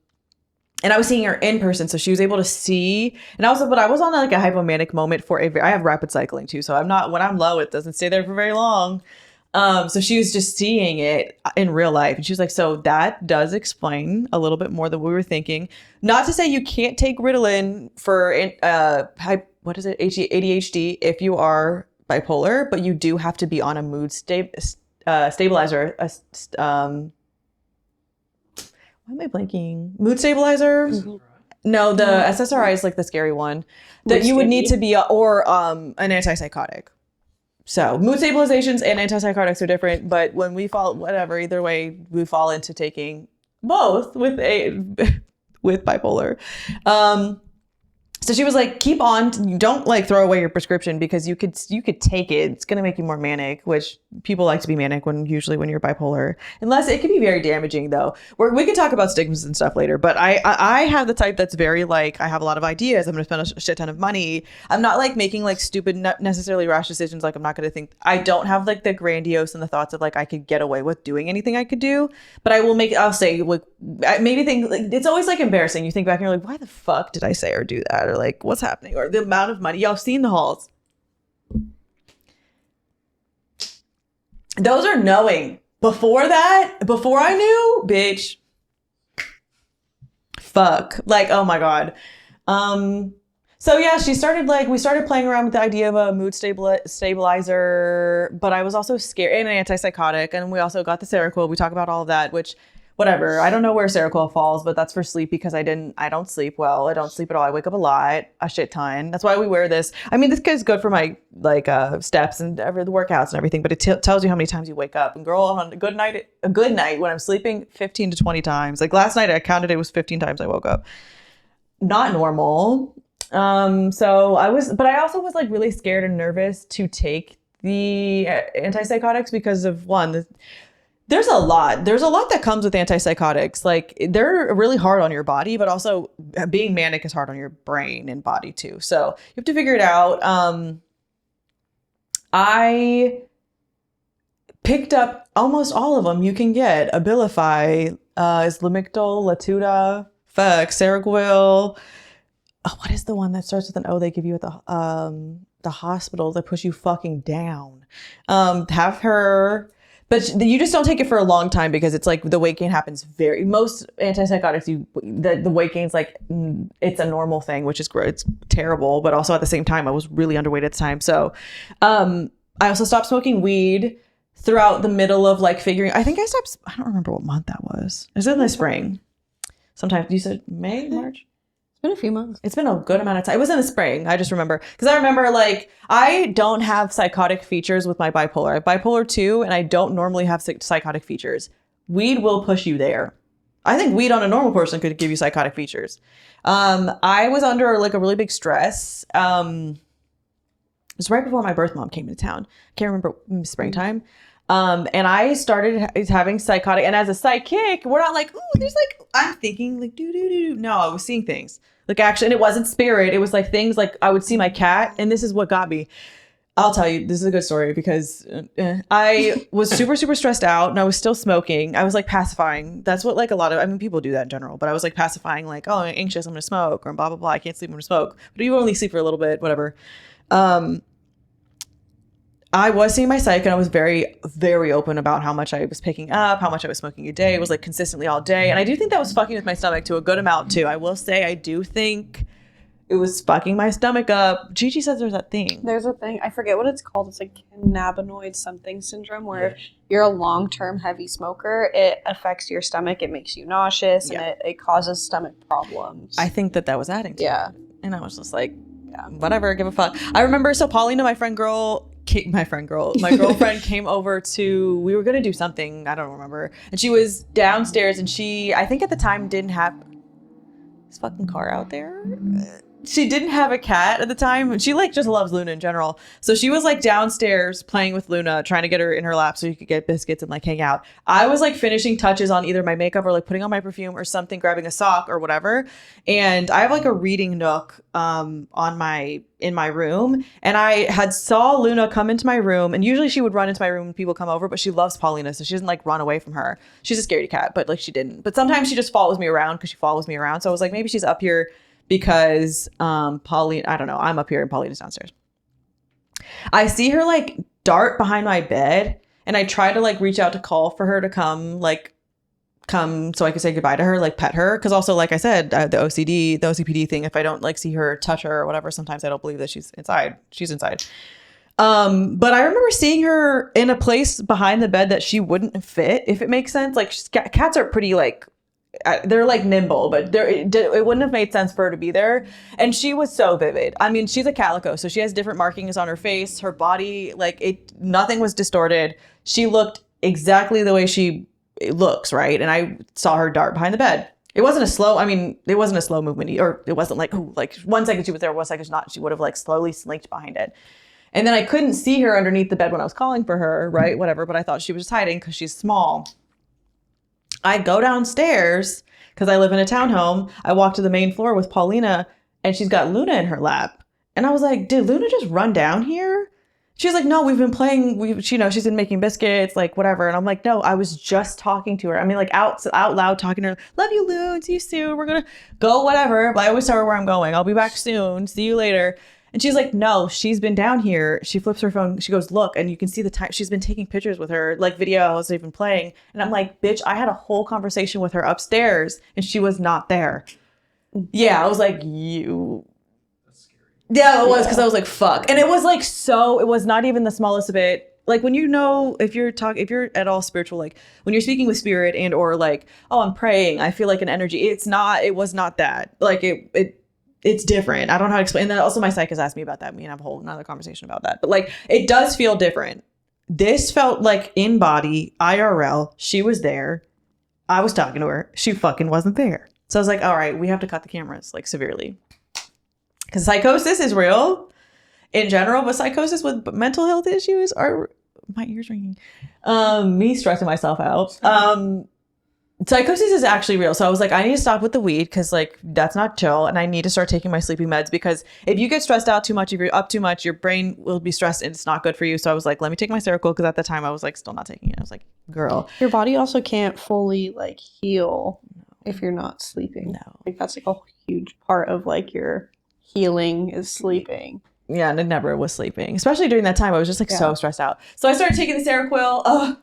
I was seeing her in person, so she was able to see. And but I was on like a hypomanic moment I have rapid cycling too, so when I'm low, it doesn't stay there for very long. So she was just seeing it in real life, and she was like, so that does explain a little bit more than we were thinking. Not to say you can't take Ritalin for ADHD if you are bipolar, but you do have to be on a mood stabilizer. Why am I blanking? Mood stabilizer? Mm-hmm. No, the SSRI is like the scary one that you would need to be, or an antipsychotic. So mood stabilizations and antipsychotics are different, but when we either way, we fall into taking both with bipolar. So she was like, keep on, don't like throw away your prescription, because you could take it. It's going to make you more manic, which people like to be manic usually when you're bipolar, unless it can be very damaging though. We could talk about stigmas and stuff later, but I have the type that's very like, I have a lot of ideas. I'm going to spend a shit ton of money. I'm not like making like stupid, not necessarily rash decisions. Like I'm not going to think, I don't have like the grandiose and the thoughts of like, I could get away with doing anything I could do, but I'll say like, maybe think like, it's always like embarrassing. You think back and you're like, why the fuck did I say or do that? Or like, what's happening? Or the amount of money. Y'all seen the hauls. Those are knowing. Before I knew, bitch, fuck. Like, oh my God. So yeah, we started playing around with the idea of a mood stabilizer, but I was also scared, and an antipsychotic, and we also got the Seroquel. We talk about all of that, which, whatever. I don't know where Seroquel falls, but that's for sleep, because I don't sleep well. I don't sleep at all. I wake up a shit ton. That's why we wear this. I mean, this is good for my like steps and the workouts and everything, but it tells you how many times you wake up. And girl, on a good night when I'm sleeping 15 to 20 times. Like last night I counted, it was 15 times I woke up. Not normal. So I also was like really scared and nervous to take the antipsychotics because of there's a lot that comes with antipsychotics. Like they're really hard on your body, but also being manic is hard on your brain and body too. So you have to figure it out. I picked up almost all of them you can get. Abilify, Lamictal, Latuda, Seroquel. Oh, what is the one that starts with an O they give you at the hospital that push you fucking down? Have her. But you just don't take it for a long time, because it's like the weight gain happens most antipsychotics, the weight gain's like, it's a normal thing, which is great. It's terrible. But also at the same time, I was really underweight at the time. So I also stopped smoking weed throughout the middle of like I don't remember what month that was. It was in the spring. Sometimes you said May, March? Been a few months. It's been a good amount of time. It was in the spring. I just remember, because I remember like I don't have psychotic features with my bipolar. I have bipolar 2, and I don't normally have psychotic features. Weed will push you there. I think weed on a normal person could give you psychotic features. I was under like a really big stress. It was right before my birth mom came into town. I can't remember, springtime. And I started having psychotic, and as a psychic, we're not like, ooh, there's like, I'm thinking like, do. No, I was seeing things. Like actually, and it wasn't spirit. It was like things like I would see my cat, and this is what got me. I'll tell you, this is a good story, because I was super, super stressed out, and I was still smoking. I was like pacifying. That's what like people do that in general, but I was like pacifying, like, oh, I'm anxious, I'm going to smoke, or blah, blah, blah. I can't sleep, I'm going to smoke. But you only sleep for a little bit, whatever. I was seeing my psych, and I was very, very open about how much I was picking up, how much I was smoking a day. It was like consistently all day. And I do think that was fucking with my stomach to a good amount too. I will say, I do think It was fucking my stomach up. Gigi says there's that thing. There's a thing. I forget what it's called. It's like cannabinoid something syndrome, where if you're a long-term heavy smoker, it affects your stomach. It makes you nauseous, and it causes stomach problems. I think that was adding to it. And I was just like, whatever, give a fuck. I remember, so Paulina, my girlfriend came over to, we were going to do something, I don't remember. And she was downstairs, and she, I think at the time didn't have this fucking car out there. She didn't have a cat at the time. She like just loves Luna in general. So she was like downstairs playing with Luna, trying to get her in her lap so you could get biscuits and like hang out. I was like finishing touches on either my makeup or like putting on my perfume or something, grabbing a sock or whatever. And I have like a reading nook in my room. And I had saw Luna come into my room, and usually she would run into my room when people come over, but she loves Paulina, so she doesn't like run away from her. She's a scaredy cat, but like she didn't. But sometimes she just follows me around because she follows me around. So I was like, maybe she's up here because Pauline, I don't know, I'm up here and Paulina's downstairs. I see her like dart behind my bed, and I try to like reach out to call for her to come so I could say goodbye to her, like pet her. Because also, like I said, the OCPD thing, if I don't like see her, touch her or whatever, sometimes I don't believe that she's inside. But I remember seeing her in a place behind the bed that she wouldn't fit, if it makes sense. Like cats are pretty like, they're like nimble, but it wouldn't have made sense for her to be there. And she was so vivid. I mean, she's a calico, so she has different markings on her face, her body, like nothing was distorted. She looked exactly the way she looks, right? And I saw her dart behind the bed. It wasn't a slow movement, or it wasn't like, ooh, like 1 second she was there, 1 second not. She would have like slowly slinked behind it. And then I couldn't see her underneath the bed when I was calling for her, right? Whatever, but I thought she was just hiding because she's small. I go downstairs because I live in a townhome. I walk to the main floor with Paulina, and she's got Luna in her lap. And I was like, did Luna just run down here? She's like, no, we've been playing. She's been making biscuits, like whatever. And I'm like, no, I was just talking to her. I mean, like out loud talking to her. Love you, Lou. See you soon. We're going to go, whatever. But I always tell her where I'm going. I'll be back soon. See you later. And she's like, no, she's been down here. She flips her phone. She goes, look, and you can see the time. She's been taking pictures with her, like videos they've been playing. And I'm like, bitch, I had a whole conversation with her upstairs, and she was not there. Yeah, I was like, you. That's scary. Yeah, it was, because I was like, fuck. And it was like, so, it was not even the smallest of it. Like when if you're at all spiritual, like when you're speaking with spirit and or like, oh, I'm praying, I feel like an energy. It was not that. Like it's different. I don't know how to explain. And then also my psych has asked me about that. We can have a whole another conversation about that. But like, it does feel different. This felt like in body, IRL. She was there. I was talking to her. She fucking wasn't there. So I was like, all right, we have to cut the cameras like severely. Because psychosis is real in general, but psychosis with mental health issues are, my ears ringing. Me stressing myself out. Psychosis is actually real. So I was like, I need to stop with the weed because like that's not chill, and I need to start taking my sleeping meds because if you get stressed out too much, if you're up too much, your brain will be stressed and it's not good for you. So I was like, let me take my Seroquel, because at the time I was like still not taking it. I was like, girl, your body also can't fully like heal if you're not sleeping. No, like that's like a huge part of like your healing is sleeping. Yeah, and it never was sleeping, especially during that time. I was just like so stressed out. So I started taking the Seroquel. Oh,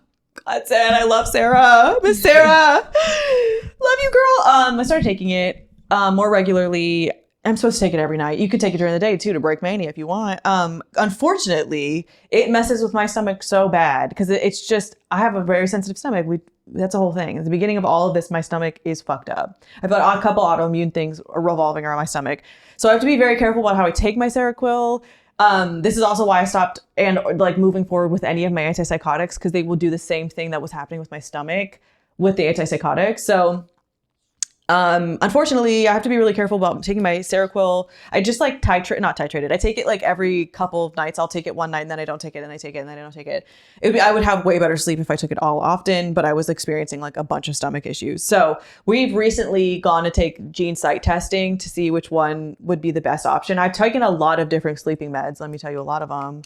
God, Sam, I love Sarah. Miss Sarah. Love you, girl. I started taking it more regularly. I'm supposed to take it every night. You could take it during the day too to break mania if you want. Unfortunately, it messes with my stomach so bad because it's just, I have a very sensitive stomach. That's a whole thing. At the beginning of all of this, my stomach is fucked up. I've got a couple autoimmune things revolving around my stomach. So I have to be very careful about how I take my Seroquel. This is also why I stopped and like moving forward with any of my antipsychotics, because they will do the same thing that was happening with my stomach with the antipsychotics. So unfortunately, I have to be really careful about taking my Seroquel. I just like not titrated. I take it like every couple of nights. I'll take it one night and then I don't take it, and I take it and then I don't take it. I would have way better sleep if I took it all often, but I was experiencing like a bunch of stomach issues. So we've recently gone to take gene site testing to see which one would be the best option. I've taken a lot of different sleeping meds. Let me tell you, a lot of them.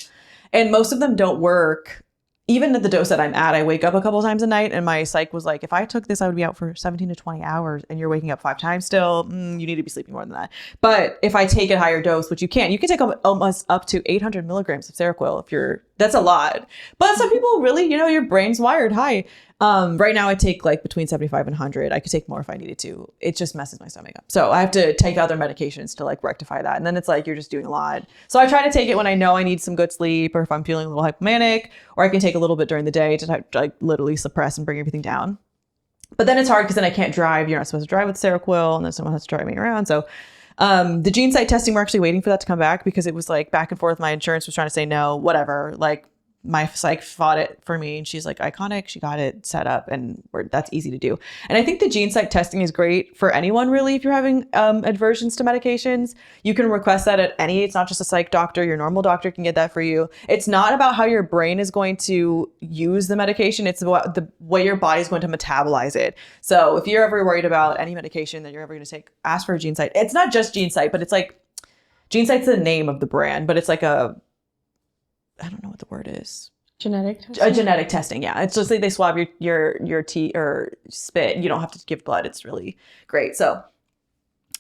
And most of them don't work. Even at the dose that I'm at, I wake up a couple times a night, and my psych was like, if I took this, I would be out for 17 to 20 hours, and you're waking up 5 times still, you need to be sleeping more than that. But if I take a higher dose, which you can take almost up to 800 milligrams of Seroquel if you're That's a lot. But some people really, your brain's wired high. Right now I take like between 75 and 100. I could take more if I needed to. It just messes my stomach up. So I have to take other medications to like rectify that. And then it's like, you're just doing a lot. So I try to take it when I know I need some good sleep, or if I'm feeling a little hypomanic, or I can take a little bit during the day to like literally suppress and bring everything down. But then it's hard because then I can't drive. You're not supposed to drive with Seroquel, and then someone has to drive me around. So the gene site testing, we're actually waiting for that to come back because it was like back and forth. My insurance was trying to say no, whatever. Like my psych fought it for me, and she's like, iconic. She got it set up, and that's easy to do. And I think the gene site testing is great for anyone, really. If you're having aversions to medications, you can request that at any. It's not just a psych doctor. Your normal doctor can get that for you. It's not about how your brain is going to use the medication. It's about the way your body's going to metabolize it. So if you're ever worried about any medication that you're ever going to take, ask for a gene site. It's not just gene site, but it's like gene site's the name of the brand, but it's like I don't know what the word is. Genetic testing? A genetic testing, yeah. It's just like they swab your tea or spit. You don't have to give blood. It's really great. So,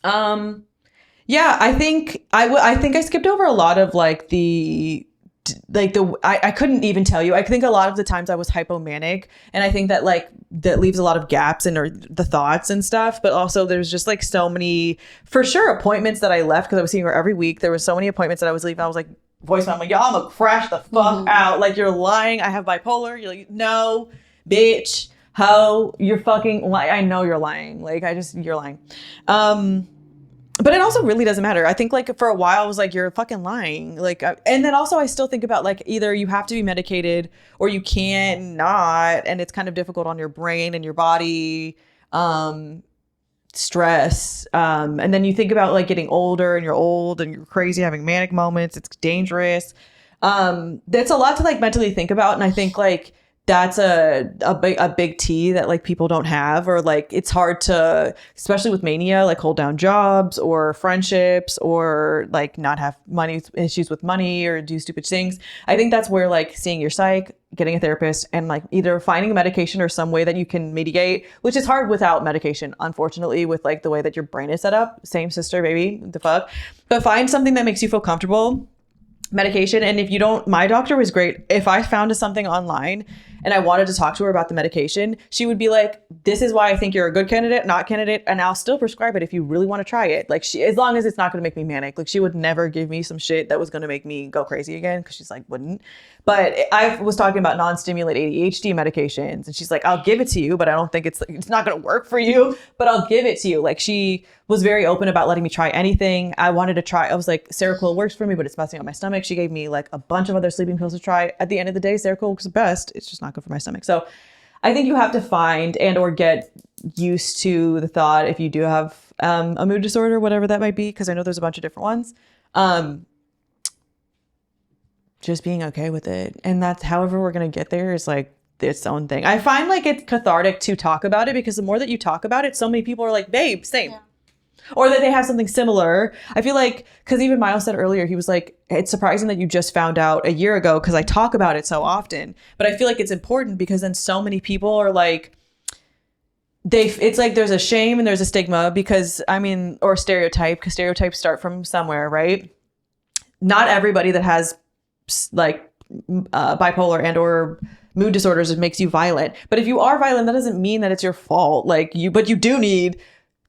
yeah, I think I skipped over a lot of like I couldn't even tell you. I think a lot of the times I was hypomanic, and I think that like that leaves a lot of gaps in the thoughts and stuff. But also there's just like so many, for sure, appointments that I left because I was seeing her every week. There was so many appointments that I was leaving. I was like, voicemail, I'm like, y'all, I'm gonna crash the fuck out. Like, you're lying. I have bipolar. You're like, no, bitch, ho, you're fucking lying. I know you're lying. Like, you're lying. But it also really doesn't matter. I think like for a while I was like, you're fucking lying. Like, and then also I still think about like either you have to be medicated or you can't not, and it's kind of difficult on your brain and your body. Stress, and then you think about like getting older, and you're old and you're crazy, having manic moments. It's dangerous. That's a lot to like mentally think about, and I think like that's a big T that like people don't have, or like it's hard to, especially with mania, like hold down jobs or friendships, or like not have issues with money or do stupid things. I think that's where like seeing your psych, getting a therapist, and like either finding a medication or some way that you can mitigate, which is hard without medication, unfortunately, with like the way that your brain is set up. Same sister, baby, the fuck. But find something that makes you feel comfortable. Medication. And if you don't, my doctor was great. If I found something online and I wanted to talk to her about the medication, she would be like, this is why I think you're a good candidate, not candidate, and I'll still prescribe it if you really want to try it. Like, as long as it's not going to make me manic. Like, she would never give me some shit that was going to make me go crazy again, because she's like, wouldn't. But I was talking about non-stimulant ADHD medications, and she's like, I'll give it to you, but I don't think it's not going to work for you, but I'll give it to you. Like, she was very open about letting me try anything. I wanted to try. I was like, Seroquel works for me, but it's messing up my stomach. She gave me like a bunch of other sleeping pills to try. At the end of the day, Seroquel works the best. It's just not good for my stomach. So I think you have to find and or get used to the thought, if you do have a mood disorder, whatever that might be, because I know there's a bunch of different ones. Just being okay with it. And that's however we're going to get there is like its own thing. I find like it's cathartic to talk about it, because the more that you talk about it, so many people are like, babe, same. Yeah. Or that they have something similar. I feel like, because even Miles said earlier, he was like, it's surprising that you just found out a year ago, because I talk about it so often. But I feel like it's important, because then so many people are like, it's like there's a shame and there's a stigma, because or stereotype, because stereotypes start from somewhere, right? Not everybody that has like bipolar and or mood disorders, it makes you violent. But if you are violent, that doesn't mean that it's your fault. But you do need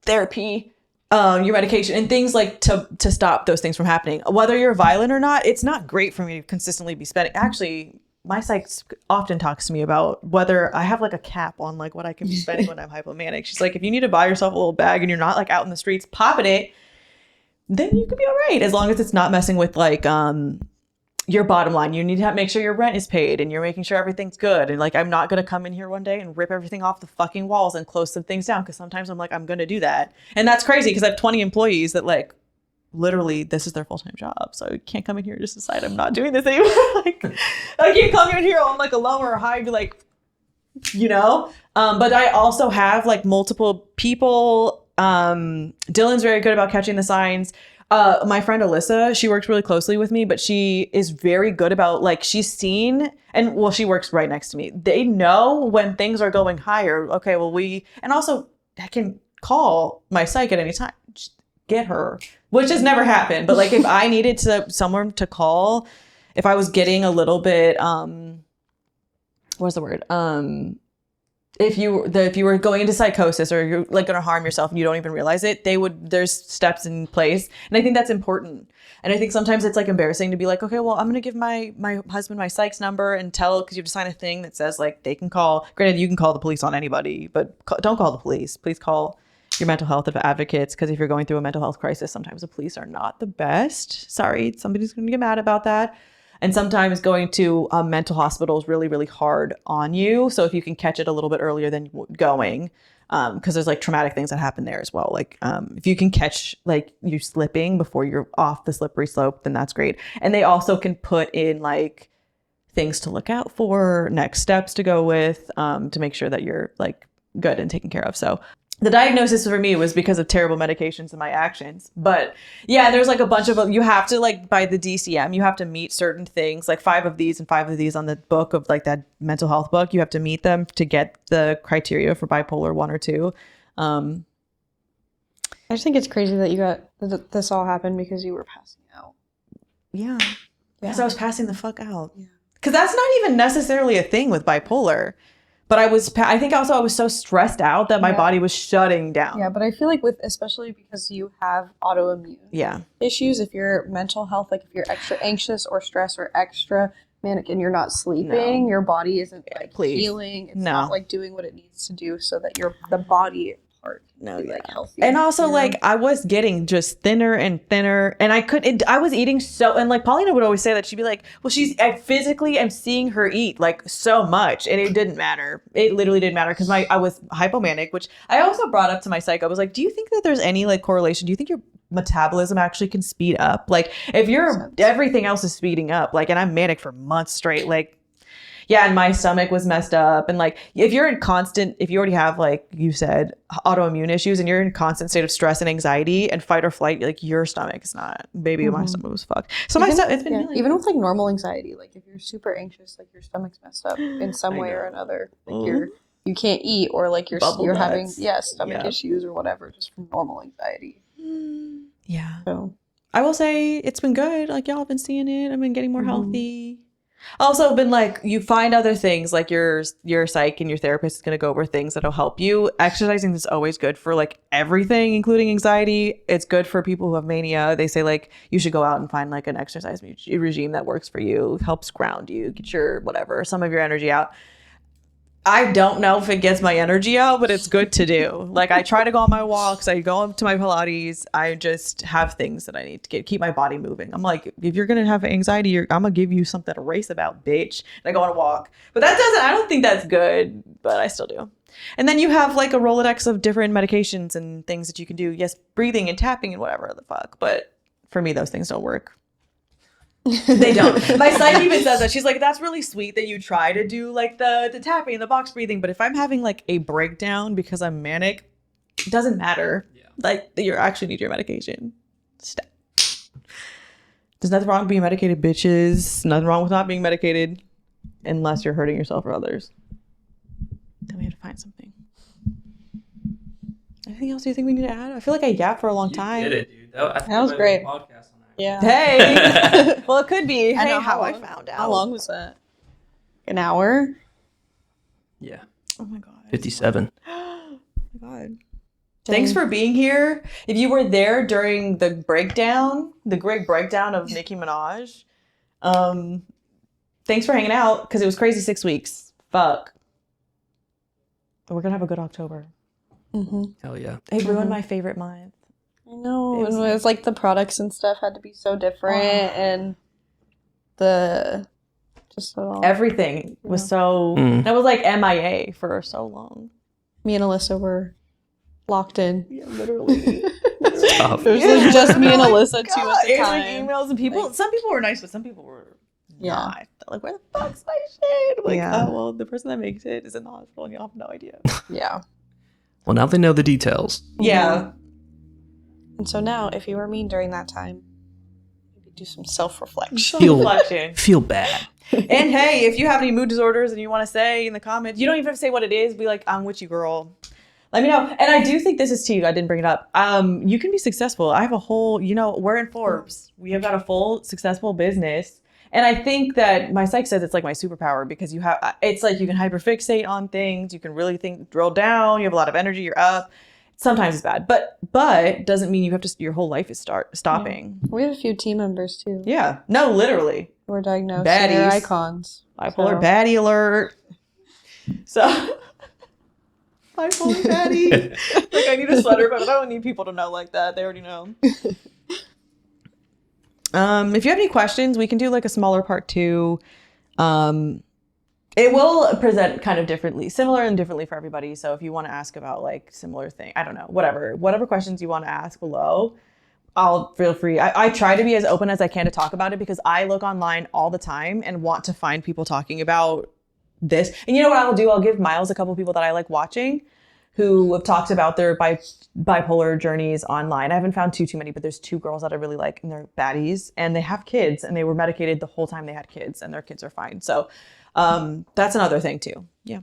therapy, your medication, and things like to stop those things from happening. Whether you're violent or not, it's not great for me to consistently be spending. Actually, my psych often talks to me about whether I have like a cap on like what I can be spending when I'm hypomanic. She's like, if you need to buy yourself a little bag and you're not like out in the streets popping it, then you could be all right, as long as it's not messing with like your bottom line. You need to make sure your rent is paid and you're making sure everything's good. And like, I'm not going to come in here one day and rip everything off the fucking walls and close some things down, because sometimes I'm like, I'm going to do that. And that's crazy, because I have 20 employees that like literally this is their full-time job. So I can't come in here and just decide I'm not doing this anymore. Like, I can't come in here on like a low or a high and be like, but I also have like multiple people. Dylan's very good about catching the signs. My friend Alyssa, she works really closely with me, but she is very good about like, she's seen, and well, she works right next to me. They know when things are going higher. Okay, well, and also I can call my psych at any time, just get her, which has never happened. But like, if I needed someone to call if I was getting a little bit, what's the word? If you were going into psychosis or you're like going to harm yourself and you don't even realize it, there's steps in place. And I think that's important. And I think sometimes it's like embarrassing to be like, okay, well, I'm going to give my husband my psych's number and because you have to sign a thing that says like they can call, granted, you can call the police on anybody, but don't call the police. Please call your mental health advocates, because if you're going through a mental health crisis, sometimes the police are not the best. Sorry, somebody's going to get mad about that. And sometimes going to a mental hospital is really, really hard on you. So if you can catch it a little bit earlier than going, because there's like traumatic things that happen there as well. Like if you can catch like you slipping before you're off the slippery slope, then that's great. And they also can put in like things to look out for, next steps to go with, to make sure that you're like good and taken care of. So the diagnosis for me was because of terrible medications and my actions. But yeah, there's like a bunch of them. You have to like by the DCM, you have to meet certain things, like 5 of these and 5 of these on the book of like that mental health book. You have to meet them to get the criteria for bipolar 1 or 2. I just think it's crazy that you got this all happened because you were passing out. Yeah. Because I was passing the fuck out. Yeah. Because that's not even necessarily a thing with bipolar. But I think also I was so stressed out that my body was shutting down. Yeah, but I feel like especially because you have autoimmune issues, if your mental health, like if you're extra anxious or stressed or extra manic and you're not sleeping, your body isn't like healing. It's not like doing what it needs to do so that the body part can be like healthy. And also like I was getting just thinner and thinner, and I was eating and like Paulina would always say that she'd be like, well, I physically am seeing her eat like so much, and it didn't matter. It literally didn't matter because I was hypomanic, which I also brought up to my psych. I was like, do you think that there's any like correlation? Do you think your metabolism actually can speed up? Like if everything else is speeding up, like, and I'm manic for months straight, like, yeah, and my stomach was messed up. And like, if you already have, like you said, autoimmune issues and you're in constant state of stress and anxiety and fight or flight, like your stomach is not, baby, my stomach was fucked. So it's been healing. Even with like normal anxiety, like if you're super anxious, like your stomach's messed up in some way or another. Like you can't eat, or like you're having stomach issues or whatever just from normal anxiety. Yeah. So I will say it's been good. Like y'all have been seeing it. I've been getting more healthy. Also been like, you find other things like your psych and your therapist is going to go over things that'll help you. Exercising is always good for like everything, including anxiety. It's good for people who have mania. They say like you should go out and find like an exercise regime that works for you, helps ground you, get your some of your energy out. I don't know if it gets my energy out, but it's good to do. Like I try to go on my walks. I go up to my Pilates. I just have things that I need to keep my body moving. I'm like, if you're going to have anxiety, I'm going to give you something to race about, bitch. And I go on a walk. But I don't think that's good, but I still do. And then you have like a Rolodex of different medications and things that you can do. Yes, breathing and tapping and whatever the fuck. But for me, those things don't work. They don't. My psych even says that. She's like, that's really sweet that you try to do like the tapping, the box breathing, but if I'm having like a breakdown because I'm manic, it doesn't matter. Yeah. Like you actually need your medication. Stop. There's nothing wrong with being medicated, bitches. Nothing wrong with not being medicated unless you're hurting yourself or others. Then we have to find something. Anything else you think we need to add? I feel like I yapped for a long time. You did it, dude. That was great. Podcast. Yeah. Hey. Well, it could be. Hey, how I found out. How long was that? An hour? Yeah. Oh my god. 57. Oh my god. Thanks for being here. If you were there during the great breakdown of Nicki Minaj, thanks for hanging out because it was crazy 6 weeks. Fuck. But we're gonna have a good October. Hell yeah. It ruined my favorite month. I know. It was like the products and stuff had to be so different, and everything was so. That was like MIA for so long. Me and Alyssa were locked in. Yeah, literally. Tough. It was like just me and Alyssa too at the time. Like emails and people. Like, some people were nice, but some people were not. Like, where the fuck's my shit? Like, oh well, the person that makes it is in the hospital, and you have no idea. Yeah. Well, now they know the details. Yeah. And so now, if you were mean during that time, maybe do some self-reflection. Feel bad. And hey, if you have any mood disorders and you want to say in the comments, you don't even have to say what it is. Be like, I'm with you, girl. Let me know. And I do think this is tea. I didn't bring it up. You can be successful. I have a whole, we're in Forbes. We have got a full successful business. And I think that my psych says it's like my superpower because it's like you can hyperfixate on things. You can really drill down. You have a lot of energy. You're up. Sometimes it's bad, but doesn't mean you have to, your whole life is stopping. Yeah. We have a few team members too. Yeah. No, literally. We're diagnosed. Baddies. They're icons. Bipolar baddie alert. So, bipolar baddie. Like, I need a sweater, but I don't need people to know like that. They already know. If you have any questions, we can do like a smaller part 2. It will present kind of differently, similar and differently for everybody. So if you want to ask about like similar thing, I don't know, whatever questions you want to ask below, I'll feel free. I try to be as open as I can to talk about it because I look online all the time and want to find people talking about this. And you know what I will do? I'll give Miles a couple of people that I like watching who have talked about their bipolar journeys online. I haven't found too many, but there's 2 girls that I really like and they're baddies and they have kids and they were medicated the whole time they had kids and their kids are fine. So that's another thing too. Yeah.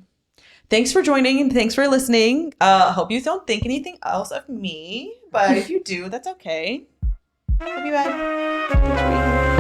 Thanks for joining and thanks for listening. Hope you don't think anything else of me, but if you do, that's okay. Love you, bye.